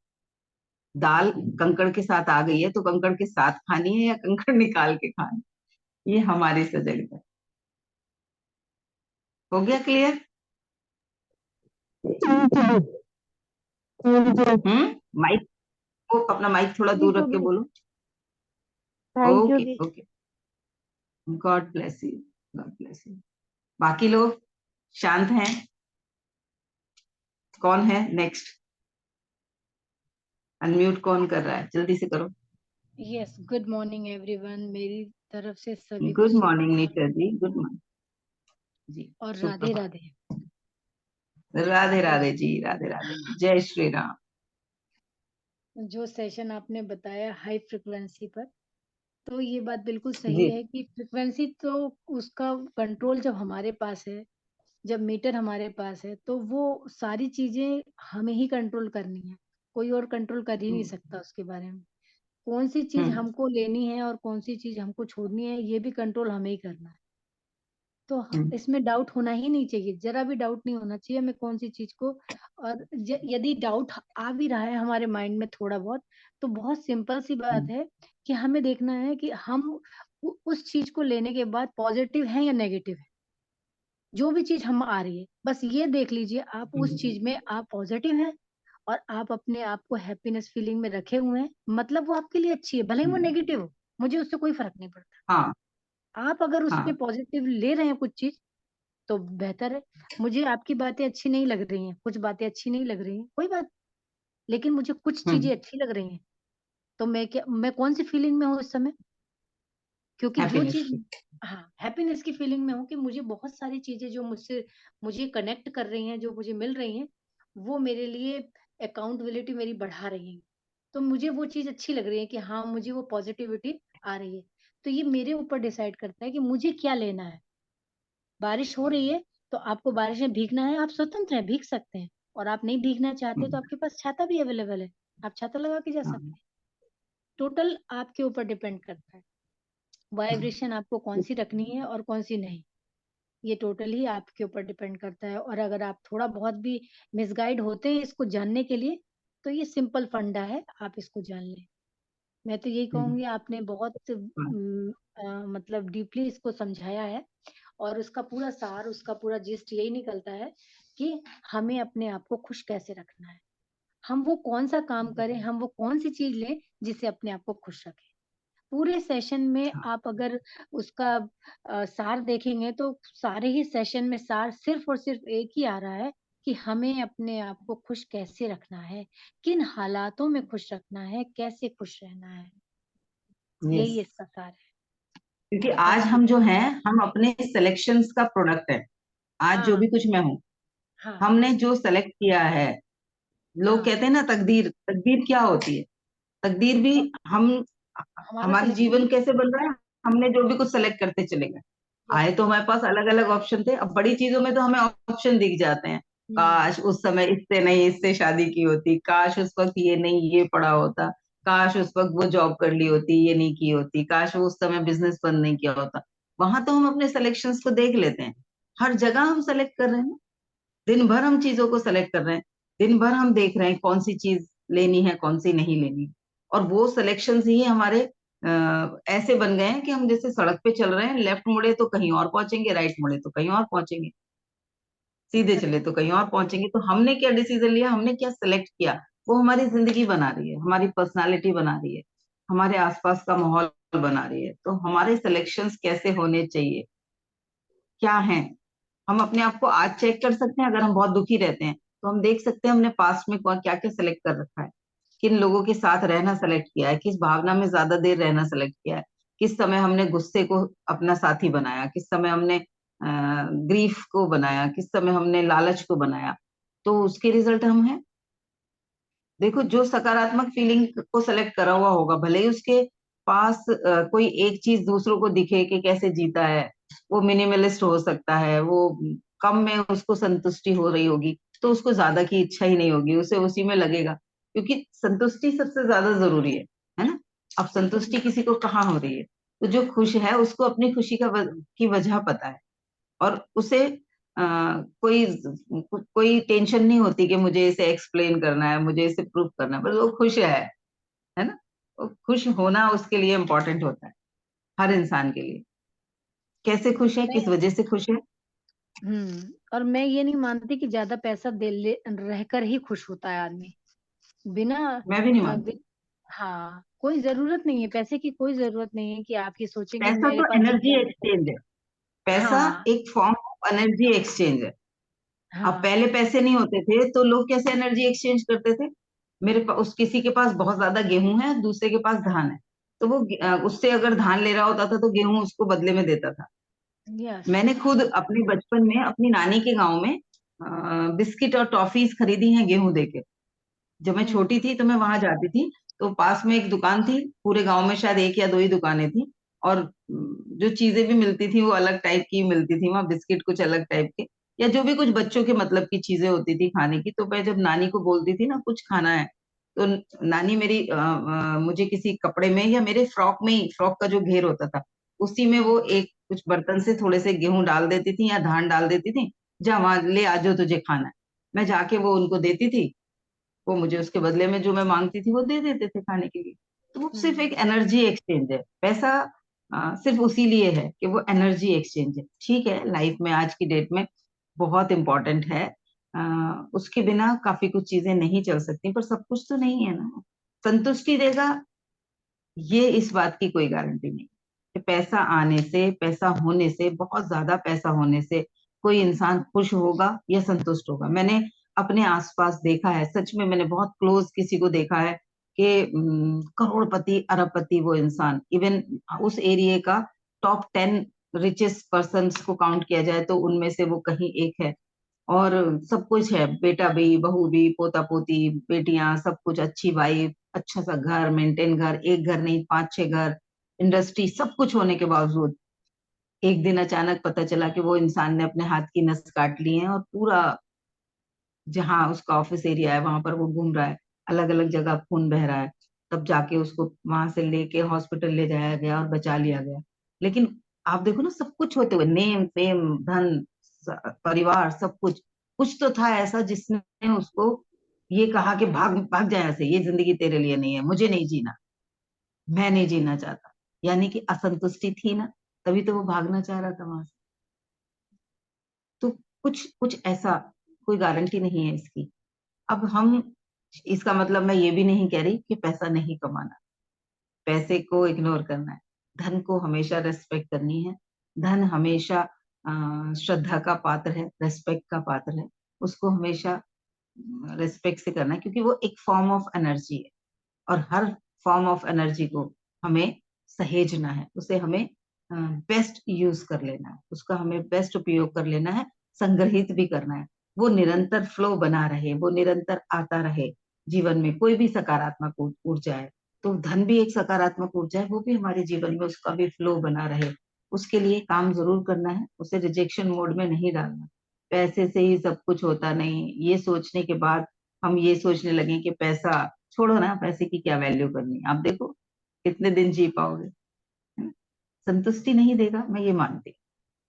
दाल कंकड़ के साथ आ गई है तो कंकड़ के साथ खानी है या कंकड़ निकाल के खानी है, ये हमारी सजगता है। हो गया क्लियर? माइक को, अपना माइक थोड़ा दूर रख के बोलो। Thank you okay the. Okay, God bless you, God bless you. बाकी लोग शांत हैं? कौन है नेक्स्ट? अनम्यूट कौन कर रहा है, जल्दी से करो। यस, गुड मॉर्निंग एवरीवन, मेरी तरफ से सभी को गुड शुभ मॉर्निंग प्रभात निशा जी, गुड मॉर्निंग जी। और राधे सुप्रभात। राधे। राधे तो राधे जी, राधे राधे, जय श्री राम। जो सेशन आपने बताया हाई फ्रिक्वेंसी पर, तो ये बात बिल्कुल जी। सही है कि फ्रिक्वेंसी तो उसका कंट्रोल जब हमारे पास है, जब मीटर हमारे पास है, तो वो सारी चीजें हमें ही कंट्रोल करनी है। कोई और कंट्रोल कर ही नहीं हम्म सकता उसके बारे में। कौन सी चीज हम्म हमको लेनी है और कौन सी चीज हमको छोड़नी है, ये भी कंट्रोल हमें ही करना है। तो हम्म इसमें डाउट होना ही नहीं चाहिए, जरा भी डाउट नहीं होना चाहिए हमें कौन सी चीज को। और यदि डाउट आ भी रहा है हमारे माइंड में थोड़ा बहुत, तो बहुत सिंपल सी बात हम्म है कि हमें देखना है कि हम उस चीज को लेने के बाद पॉजिटिव है या नेगेटिव है। जो भी चीज हम आ रही है, बस ये देख लीजिए आप उस हम्म चीज में आप पॉजिटिव हैं और आप अपने आप को हैप्पीनेस फीलिंग में रखे हुए हैं, मतलब वो आपके लिए अच्छी है, भले ही वो हम्म, नेगेटिव हो, मुझे उससे कोई फर्क नहीं पड़ता। हाँ आप अगर उसमें हाँ। पॉजिटिव ले रहे हैं कुछ चीज, तो बेहतर है। मुझे आपकी बातें अच्छी नहीं लग रही हैं, कुछ बातें अच्छी नहीं लग रही हैं, कोई बात, लेकिन मुझे कुछ चीजें हम्म अच्छी लग रही हैं, तो मैं कौन सी फीलिंग में हूँ इस समय? क्योंकि जो हैप्पीनेस चीज, की। हाँ, हैप्पीनेस की फीलिंग में हूँ कि मुझे बहुत सारी चीजें जो मुझसे मुझे कनेक्ट कर रही हैं, जो मुझे मिल रही हैं, वो मेरे लिए अकाउंटेबिलिटी मेरी बढ़ा रही हैं। तो मुझे वो चीज अच्छी लग रही है कि हाँ मुझे वो पॉजिटिविटी आ रही है। तो ये मेरे ऊपर डिसाइड करता है कि मुझे क्या लेना है। बारिश हो रही है तो आपको बारिश में भीगना है, आप स्वतंत्र हैं, भीग सकते हैं। और आप नहीं भीगना चाहते तो हम्म, आपके पास छाता भी अवेलेबल है, आप छाता लगा के जा सकते हाँ, हैं। टोटल आपके ऊपर डिपेंड करता है वाइब्रेशन आपको कौन सी रखनी है और कौन सी नहीं। ये टोटली आपके ऊपर डिपेंड करता है। और अगर आप थोड़ा बहुत भी मिसगाइड होते हैं इसको जानने के लिए, तो ये सिंपल फंडा है, आप इसको जान लें। मैं तो यही हम्म, कहूंगी, आपने बहुत मतलब डीपली इसको समझाया है। और उसका पूरा सार, उसका पूरा जिस्ट यही निकलता है कि हमें अपने आप को खुश कैसे रखना है। हम वो कौन सा काम करें, हम वो कौन सी चीज लें जिससे अपने आप को खुश रखें। पूरे सेशन में हाँ, आप अगर उसका सार देखेंगे तो सारे ही सेशन में सार सिर्फ और सिर्फ एक ही आ रहा है कि हमें अपने आप को खुश कैसे रखना है, किन हालातों में खुश रखना है, कैसे खुश रहना है। यस। यही इसका सार है। क्योंकि आज बाकी हम जो हैं, हम अपने सिलेक्शंस का प्रोडक्ट है। आज जो हाँ भी कुछ मैं हूँ, हाँ हमने जो सेलेक्ट किया है। लोग हाँ, कहते हैं ना, तकदीर, तकदीर क्या होती है? तकदीर भी और हम, हमारा हमारा सिलेक्शन जीवन ही। कैसे बन रहा है, हमने जो भी कुछ सेलेक्ट करते चले गए। यस। आए तो हमारे पास अलग अलग ऑप्शन थे, अब बड़ी चीजों में तो हमें ऑप्शन दिख जाते हैं। हम्म। काश उस समय इससे नहीं इससे शादी की होती, काश उस वक्त ये नहीं ये पढ़ा होता, काश उस वक्त वो जॉब कर ली होती, ये नहीं की होती, काश वो उस समय बिजनेस बंद नहीं किया होता। वहां तो हम अपने सिलेक्शंस को देख लेते हैं। हर जगह हम सेलेक्ट कर रहे हैं, दिन भर हम चीजों को सेलेक्ट कर रहे हैं। दिन भर हम देख रहे हैं कौन सी चीज लेनी है, कौन सी नहीं लेनी। और वो सिलेक्शन ही हमारे ऐसे बन गए हैं कि हम जैसे सड़क पे चल रहे हैं, लेफ्ट मुड़े तो कहीं और पहुंचेंगे, राइट मुड़े तो कहीं और पहुंचेंगे, सीधे चले करेक्ट। तो कहीं और पहुंचेंगे। तो हमने क्या डिसीजन लिया, हमने क्या सिलेक्ट किया, वो हमारी जिंदगी बना रही है, हमारी पर्सनालिटी बना रही है, हमारे आसपास का माहौल बना रही है। तो हमारे सिलेक्शंस कैसे होने चाहिए, क्या है, हम अपने आप को आज चेक कर सकते हैं। अगर हम बहुत दुखी रहते हैं तो हम देख सकते हैं हमने पास्ट में क्या क्या सिलेक्ट कर रखा है, किन लोगों के साथ रहना सेलेक्ट किया है, किस भावना में ज्यादा देर रहना सेलेक्ट किया है, किस समय हमने गुस्से को अपना साथी बनाया, किस समय हमने ग्रीफ को बनाया, किस समय हमने लालच को बनाया। तो उसके रिजल्ट हम हैं। देखो, जो सकारात्मक फीलिंग को सेलेक्ट करा हुआ होगा, भले ही उसके पास कोई एक चीज दूसरों को दिखे कि कैसे जीता है, वो मिनिमलिस्ट हो सकता है, वो कम में उसको संतुष्टि हो रही होगी, तो उसको ज्यादा की इच्छा ही नहीं होगी, उसे उसी में लगेगा। क्योंकि संतुष्टि सबसे ज्यादा जरूरी है ना। अब संतुष्टि किसी को कहाँ हो रही है? तो जो खुश है उसको अपनी खुशी की वजह पता है। और उसे कोई कोई टेंशन नहीं होती कि मुझे इसे एक्सप्लेन करना है, मुझे इसे प्रूव करना है, बस वो खुश है ना। वो खुश होना उसके लिए इम्पोर्टेंट होता है, हर इंसान के लिए। कैसे खुश है, मैं किस वजह से खुश है? और मैं ये नहीं मानती कि ज्यादा पैसा दे ले रहकर ही खुश होता है आदमी। बिना मैं भी नहीं अ, मानती। बि, हाँ, कोई जरूरत नहीं है पैसे की, कोई जरूरत नहीं है कि आप ये सोचेंगे पैसा मेरे तो पास एनर्जी जितना। एक्सचेंज है। पैसा हाँ एक फॉर्म ऑफ एनर्जी एक्सचेंज है। अब हाँ। पहले पैसे नहीं होते थे तो लोग कैसे एनर्जी एक्सचेंज करते थे? मेरे पास उस किसी के पास बहुत ज्यादा गेहूं है, दूसरे के पास धान है, तो वो उससे अगर धान ले रहा होता था तो गेहूं उसको बदले में देता था। यस। मैंने खुद अपने बचपन में अपनी नानी के गांव में बिस्किट और टॉफीज खरीदी हैं गेहूं देके। जब मैं हम्म। छोटी थी तो मैं वहां जाती थी, तो पास में एक दुकान थी, पूरे गांव में शायद एक या दो ही दुकानें थी। और जो चीजें भी मिलती थी वो अलग टाइप की मिलती थी वहां, बिस्किट कुछ अलग टाइप के, या जो भी कुछ बच्चों के मतलब की चीजें होती थी खाने की। तो मैं जब नानी को बोलती थी ना कुछ खाना है, तो नानी मेरी मुझे किसी कपड़े में या मेरे फ्रॉक में ही, फ्रॉक का जो घेर होता था उसी में हम्म। वो एक कुछ बर्तन से थोड़े से गेहूं डाल देती थी या धान डाल देती थी। जा वहां ले आ, जो तुझे खाना है। मैं जाके वो उनको देती थी, वो मुझे उसके बदले में जो मैं मांगती थी वो दे देते थे खाने के लिए। तो वो सिर्फ हम्म। एक एनर्जी एक्सचेंज है। पैसा सिर्फ उसी लिए है कि वो एनर्जी एक्सचेंज है। ठीक है, लाइफ में आज की डेट में बहुत इंपॉर्टेंट है। उसके बिना काफी कुछ चीजें नहीं चल सकती, पर सब कुछ तो नहीं है ना। संतुष्टि देगा, ये इस बात की कोई गारंटी नहीं कि पैसा आने से, पैसा होने से, बहुत ज्यादा पैसा होने से कोई इंसान खुश होगा या संतुष्ट होगा। मैंने अपने आसपास देखा है, सच में मैंने बहुत क्लोज किसी को देखा है कि करोड़पति अरबपति वो इंसान, इवन उस एरिया का टॉप 10 रिचेस्ट पर्सन को काउंट किया जाए तो उनमें से वो कहीं एक है। और सब कुछ है, बेटा भी, बहू भी, पोता पोती, बेटियां, सब कुछ, अच्छी वाइफ, अच्छा सा घर, मेंटेन घर, एक घर नहीं 5-6 घर, इंडस्ट्री, सब कुछ होने के बावजूद एक दिन अचानक पता चला कि वो इंसान ने अपने हाथ की नस काट ली है और पूरा जहाँ उसका ऑफिस एरिया है वहां पर वो घूम रहा है, अलग अलग जगह खून बह रहा है। तब जाके उसको वहां से लेके हॉस्पिटल ले जाया गया और बचा लिया गया। लेकिन आप देखो ना, सब कुछ होते हुए, नेम फेम धन, परिवार, सब कुछ, कुछ तो था ऐसा जिसने उसको ये कहा कि भाग भाग जाए ऐसे, ये जिंदगी तेरे लिए नहीं है, मुझे नहीं जीना, मैं नहीं जीना चाहता। यानी कि असंतुष्टि थी ना, तभी तो वो भागना चाह रहा था वहां से। तो कुछ कुछ ऐसा, कोई गारंटी नहीं है इसकी। अब हम, इसका मतलब मैं ये भी नहीं कह रही कि पैसा नहीं कमाना, पैसे को इग्नोर करना है। धन को हमेशा रेस्पेक्ट करनी है। धन हमेशा श्रद्धा का पात्र है, रेस्पेक्ट का पात्र है। उसको हमेशा रेस्पेक्ट से करना है, क्योंकि वो एक फॉर्म ऑफ एनर्जी है। और हर फॉर्म ऑफ एनर्जी को हमें सहेजना है, उसे हमें बेस्ट यूज कर लेना है, उसका हमें बेस्ट उपयोग कर लेना है, संग्रहित भी करना है। वो निरंतर फ्लो बना रहे, वो निरंतर आता रहे। जीवन में कोई भी सकारात्मक ऊर्जा है, तो धन भी एक सकारात्मक ऊर्जा है, वो भी हमारे जीवन में उसका भी फ्लो बना रहे। उसके लिए काम जरूर करना है, उसे रिजेक्शन मोड में नहीं डालना। पैसे से ही सब कुछ होता नहीं, ये सोचने के बाद हम ये सोचने लगे कि पैसा, छोड़ो ना, पैसे की क्या वैल्यू करनी, आप देखो कितने दिन जी पाओगे, है ना? संतुष्टि नहीं देगा, मैं ये मानती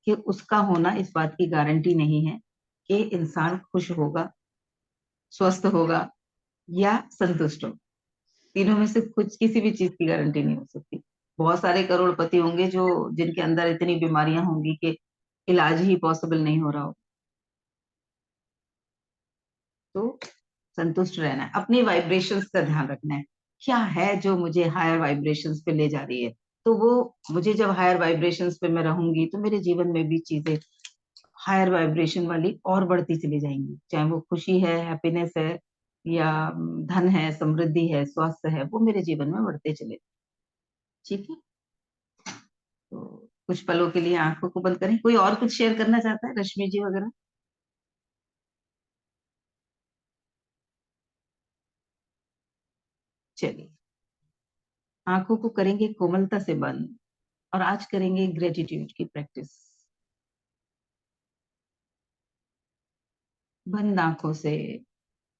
कि उसका होना इस बात की गारंटी नहीं है कि इंसान खुश होगा, स्वस्थ होगा या संतुष्ट हो। तीनों में से कुछ, किसी भी चीज की गारंटी नहीं हो सकती। बहुत सारे करोड़पति होंगे जो, जिनके अंदर इतनी बीमारियां होंगी कि इलाज ही पॉसिबल नहीं हो रहा हो। तो संतुष्ट रहना है, अपनी वाइब्रेशंस का ध्यान रखना है। क्या है जो मुझे हायर वाइब्रेशंस पे ले जा रही है, तो वो, मुझे जब हायर वाइब्रेशंस पे मैं रहूंगी तो मेरे जीवन में भी चीजें हायर वाइब्रेशन वाली और बढ़ती चली जाएंगी। चाहे वो खुशी है, हैप्पीनेस है, या धन है, समृद्धि है, स्वास्थ्य है, वो मेरे जीवन में बढ़ते चले। ठीक है। तो कुछ पलों के लिए आंखों को बंद करें। कोई और कुछ शेयर करना चाहता है, रश्मि जी वगैरह? चलिए, आंखों को करेंगे कोमलता से बंद, और आज करेंगे ग्रेटिट्यूड की प्रैक्टिस। बंद आंखों से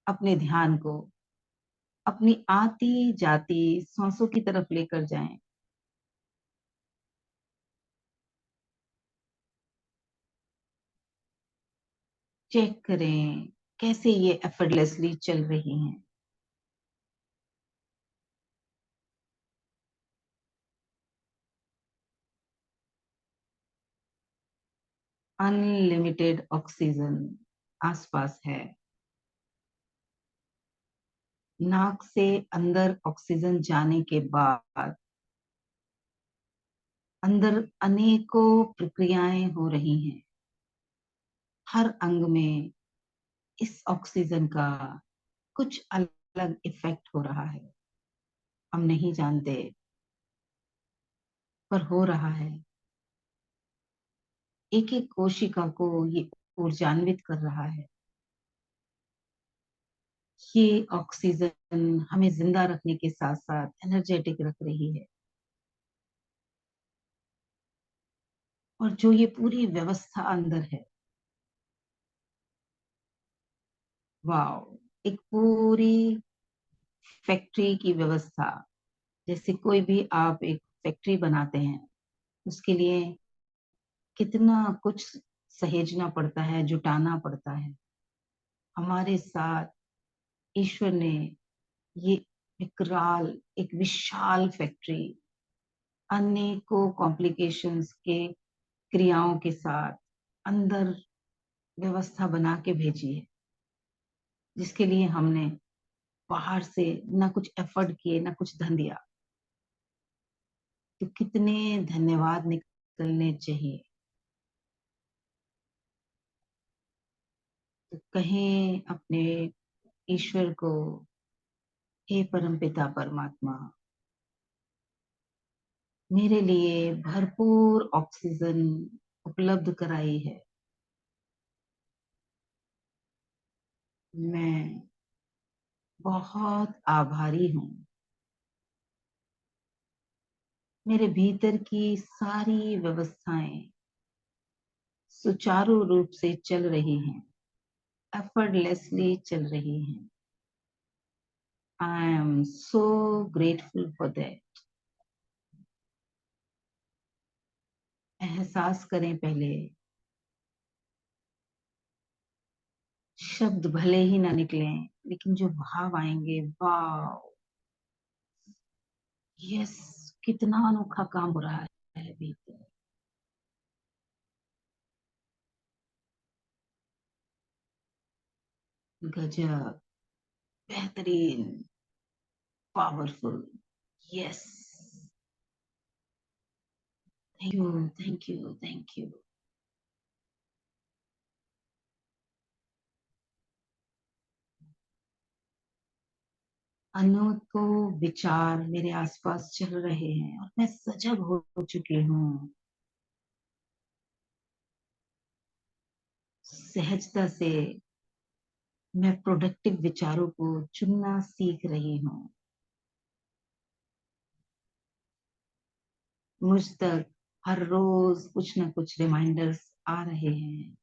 अपने ध्यान को अपनी आती जाती सांसों की तरफ लेकर जाएं। चेक करें कैसे ये एफर्टलेसली चल रही हैं। अनलिमिटेड ऑक्सीजन आसपास है। नाक से अंदर ऑक्सीजन जाने के बाद अंदर अनेकों प्रक्रियाएं हो रही हैं। हर अंग में इस ऑक्सीजन का कुछ अलग इफेक्ट हो रहा है, हम नहीं जानते, पर हो रहा है। एक एक कोशिका को ये ऊर्जान्वित कर रहा है। ये ऑक्सीजन हमें जिंदा रखने के साथ साथ एनर्जेटिक रख रही है। और जो ये पूरी व्यवस्था अंदर है, वाह, एक पूरी फैक्ट्री की व्यवस्था। जैसे कोई भी आप एक फैक्ट्री बनाते हैं, उसके लिए कितना कुछ सहेजना पड़ता है, जुटाना पड़ता है। हमारे साथ ईश्वर ने ये विकराल, एक विशाल फैक्ट्री अनेकों कॉम्प्लिकेशंस के क्रियाओं के साथ अंदर व्यवस्था बना के भेजी है, जिसके लिए हमने बाहर से ना कुछ एफर्ट किए, ना कुछ धन दिया। तो कितने धन्यवाद निकलने चाहिए। तो कहें अपने ईश्वर को, हे परमपिता परमात्मा, मेरे लिए भरपूर ऑक्सीजन उपलब्ध कराई है। मैं बहुत आभारी हूँ। मेरे भीतर की सारी व्यवस्थाएं सुचारू रूप से चल रही हैं, एफर्टलेसली चल रही हैं। I am so grateful for that. एहसास करें पहले, शब्द भले ही ना निकलें, लेकिन जो भाव आएंगे, वाह, यस, कितना अनोखा काम हो रहा है भीतर। गजब, बेहतरीन, powerful, yes, thank you, thank you, thank you. अनोखो विचार मेरे आसपास चल रहे हैं और मैं सजग हो चुकी हूँ। सहजता से मैं प्रोडक्टिव विचारों को चुनना सीख रही हूँ। मुझ तक हर रोज कुछ न कुछ रिमाइंडर्स आ रहे हैं।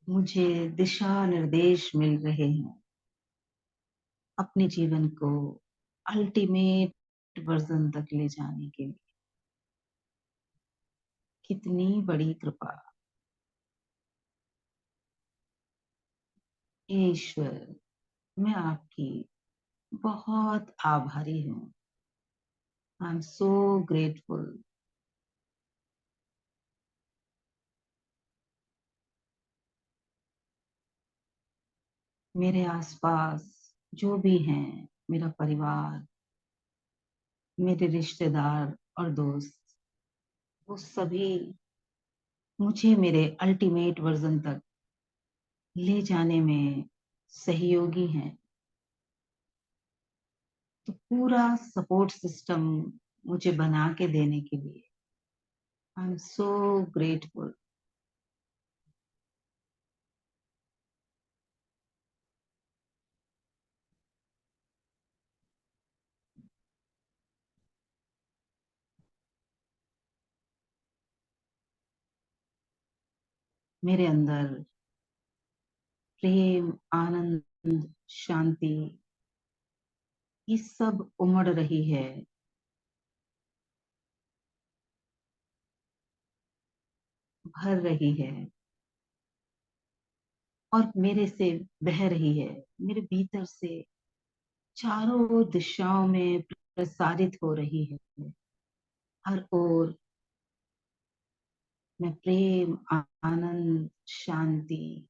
मुझे दिशा निर्देश मिल रहे हैं अपने जीवन को अल्टीमेट वर्जन तक ले जाने के लिए। कितनी बड़ी कृपा। ईश्वर, मैं आपकी बहुत आभारी हूँ। I am so grateful. मेरे आसपास जो भी हैं, मेरा परिवार, मेरे रिश्तेदार और दोस्त, वो सभी मुझे मेरे अल्टीमेट वर्जन तक ले जाने में सहयोगी हैं। तो पूरा सपोर्ट सिस्टम मुझे बना के देने के लिए आई एम सो ग्रेटफुल। मेरे अंदर प्रेम, आनंद, शांति, ये सब उमड़ रही है, भर रही है और मेरे से बह रही है। मेरे भीतर से चारों दिशाओं में प्रसारित हो रही है। हर ओर मैं प्रेम, आनंद, शांति,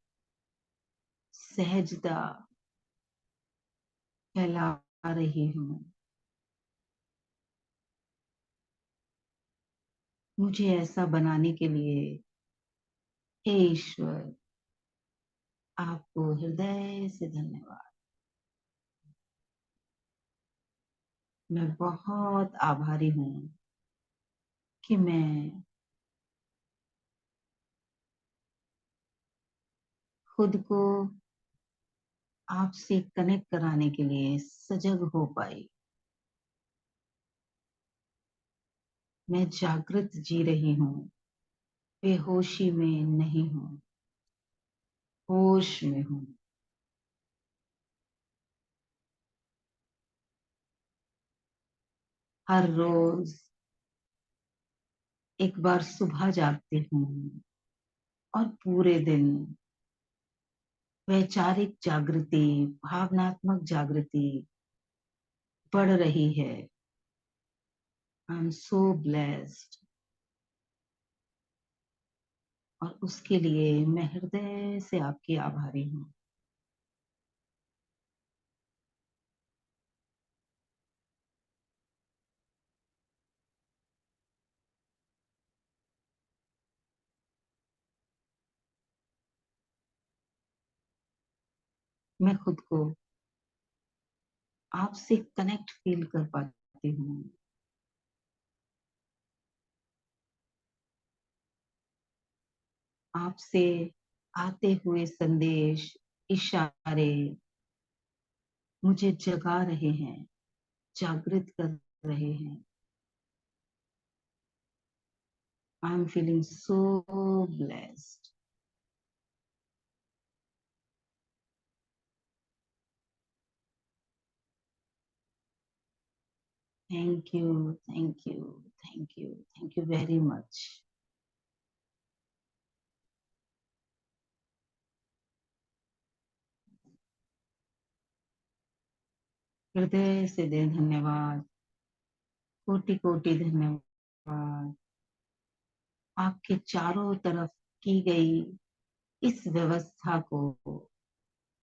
सहजता फैला रही हूँ। मुझे ऐसा बनाने के लिए हे ईश्वर, आपको हृदय से धन्यवाद। मैं बहुत आभारी हूँ कि मैं खुद को आपसे कनेक्ट कराने के लिए सजग हो पाई। मैं जागृत जी रही हूँ, बेहोशी में नहीं हूँ, होश में हूँ। हर रोज एक बार सुबह जागती हूँ और पूरे दिन वैचारिक जागृति, भावनात्मक जागृति बढ़ रही है। आई एम सो ब्लेस्ड और उसके लिए मैं हृदय से आपकी आभारी हूँ। मैं खुद को आपसे कनेक्ट फील कर पाती हूँ। आपसे आते हुए संदेश, इशारे मुझे जगा रहे हैं, जागृत कर रहे हैं। I am feeling so blessed. Thank you, thank you, thank you, thank you very much. हृदय से दे धन्यवाद, कोटि कोटि धन्यवाद। आपके चारों तरफ की गई इस व्यवस्था को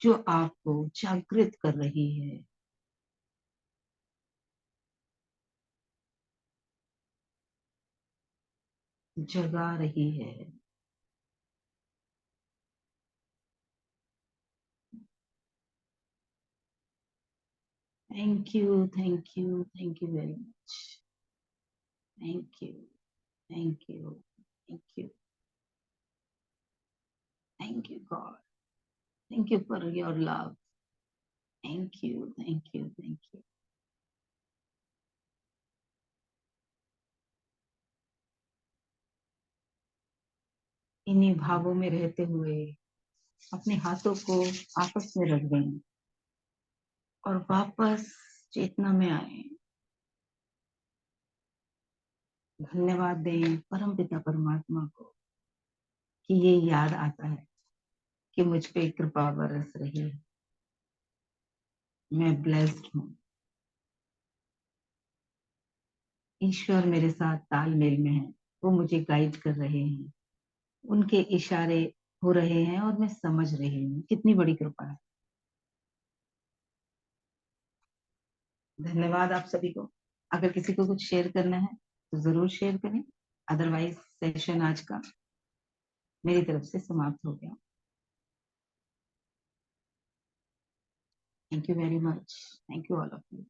जो आपको जागृत कर रही है, जगा रही है। Thank you, thank you, thank you very much. Thank you, thank you, thank you, thank you God. Thank you for your love. Thank you, thank you, thank you. इन्हीं भावों में रहते हुए अपने हाथों को आपस में रख दें और वापस चेतना में आए। धन्यवाद दें परम पिता परमात्मा को कि ये याद आता है कि मुझ पे कृपा बरस रही है। मैं ब्लेस्ड हूँ। ईश्वर मेरे साथ तालमेल में है, वो मुझे गाइड कर रहे हैं, उनके इशारे हो रहे हैं और मैं समझ रही हूँ। कितनी बड़ी कृपा है। धन्यवाद आप सभी को। अगर किसी को कुछ शेयर करना है तो जरूर शेयर करें, अदरवाइज सेशन आज का मेरी तरफ से समाप्त हो गया। Thank you very much. Thank you all of you.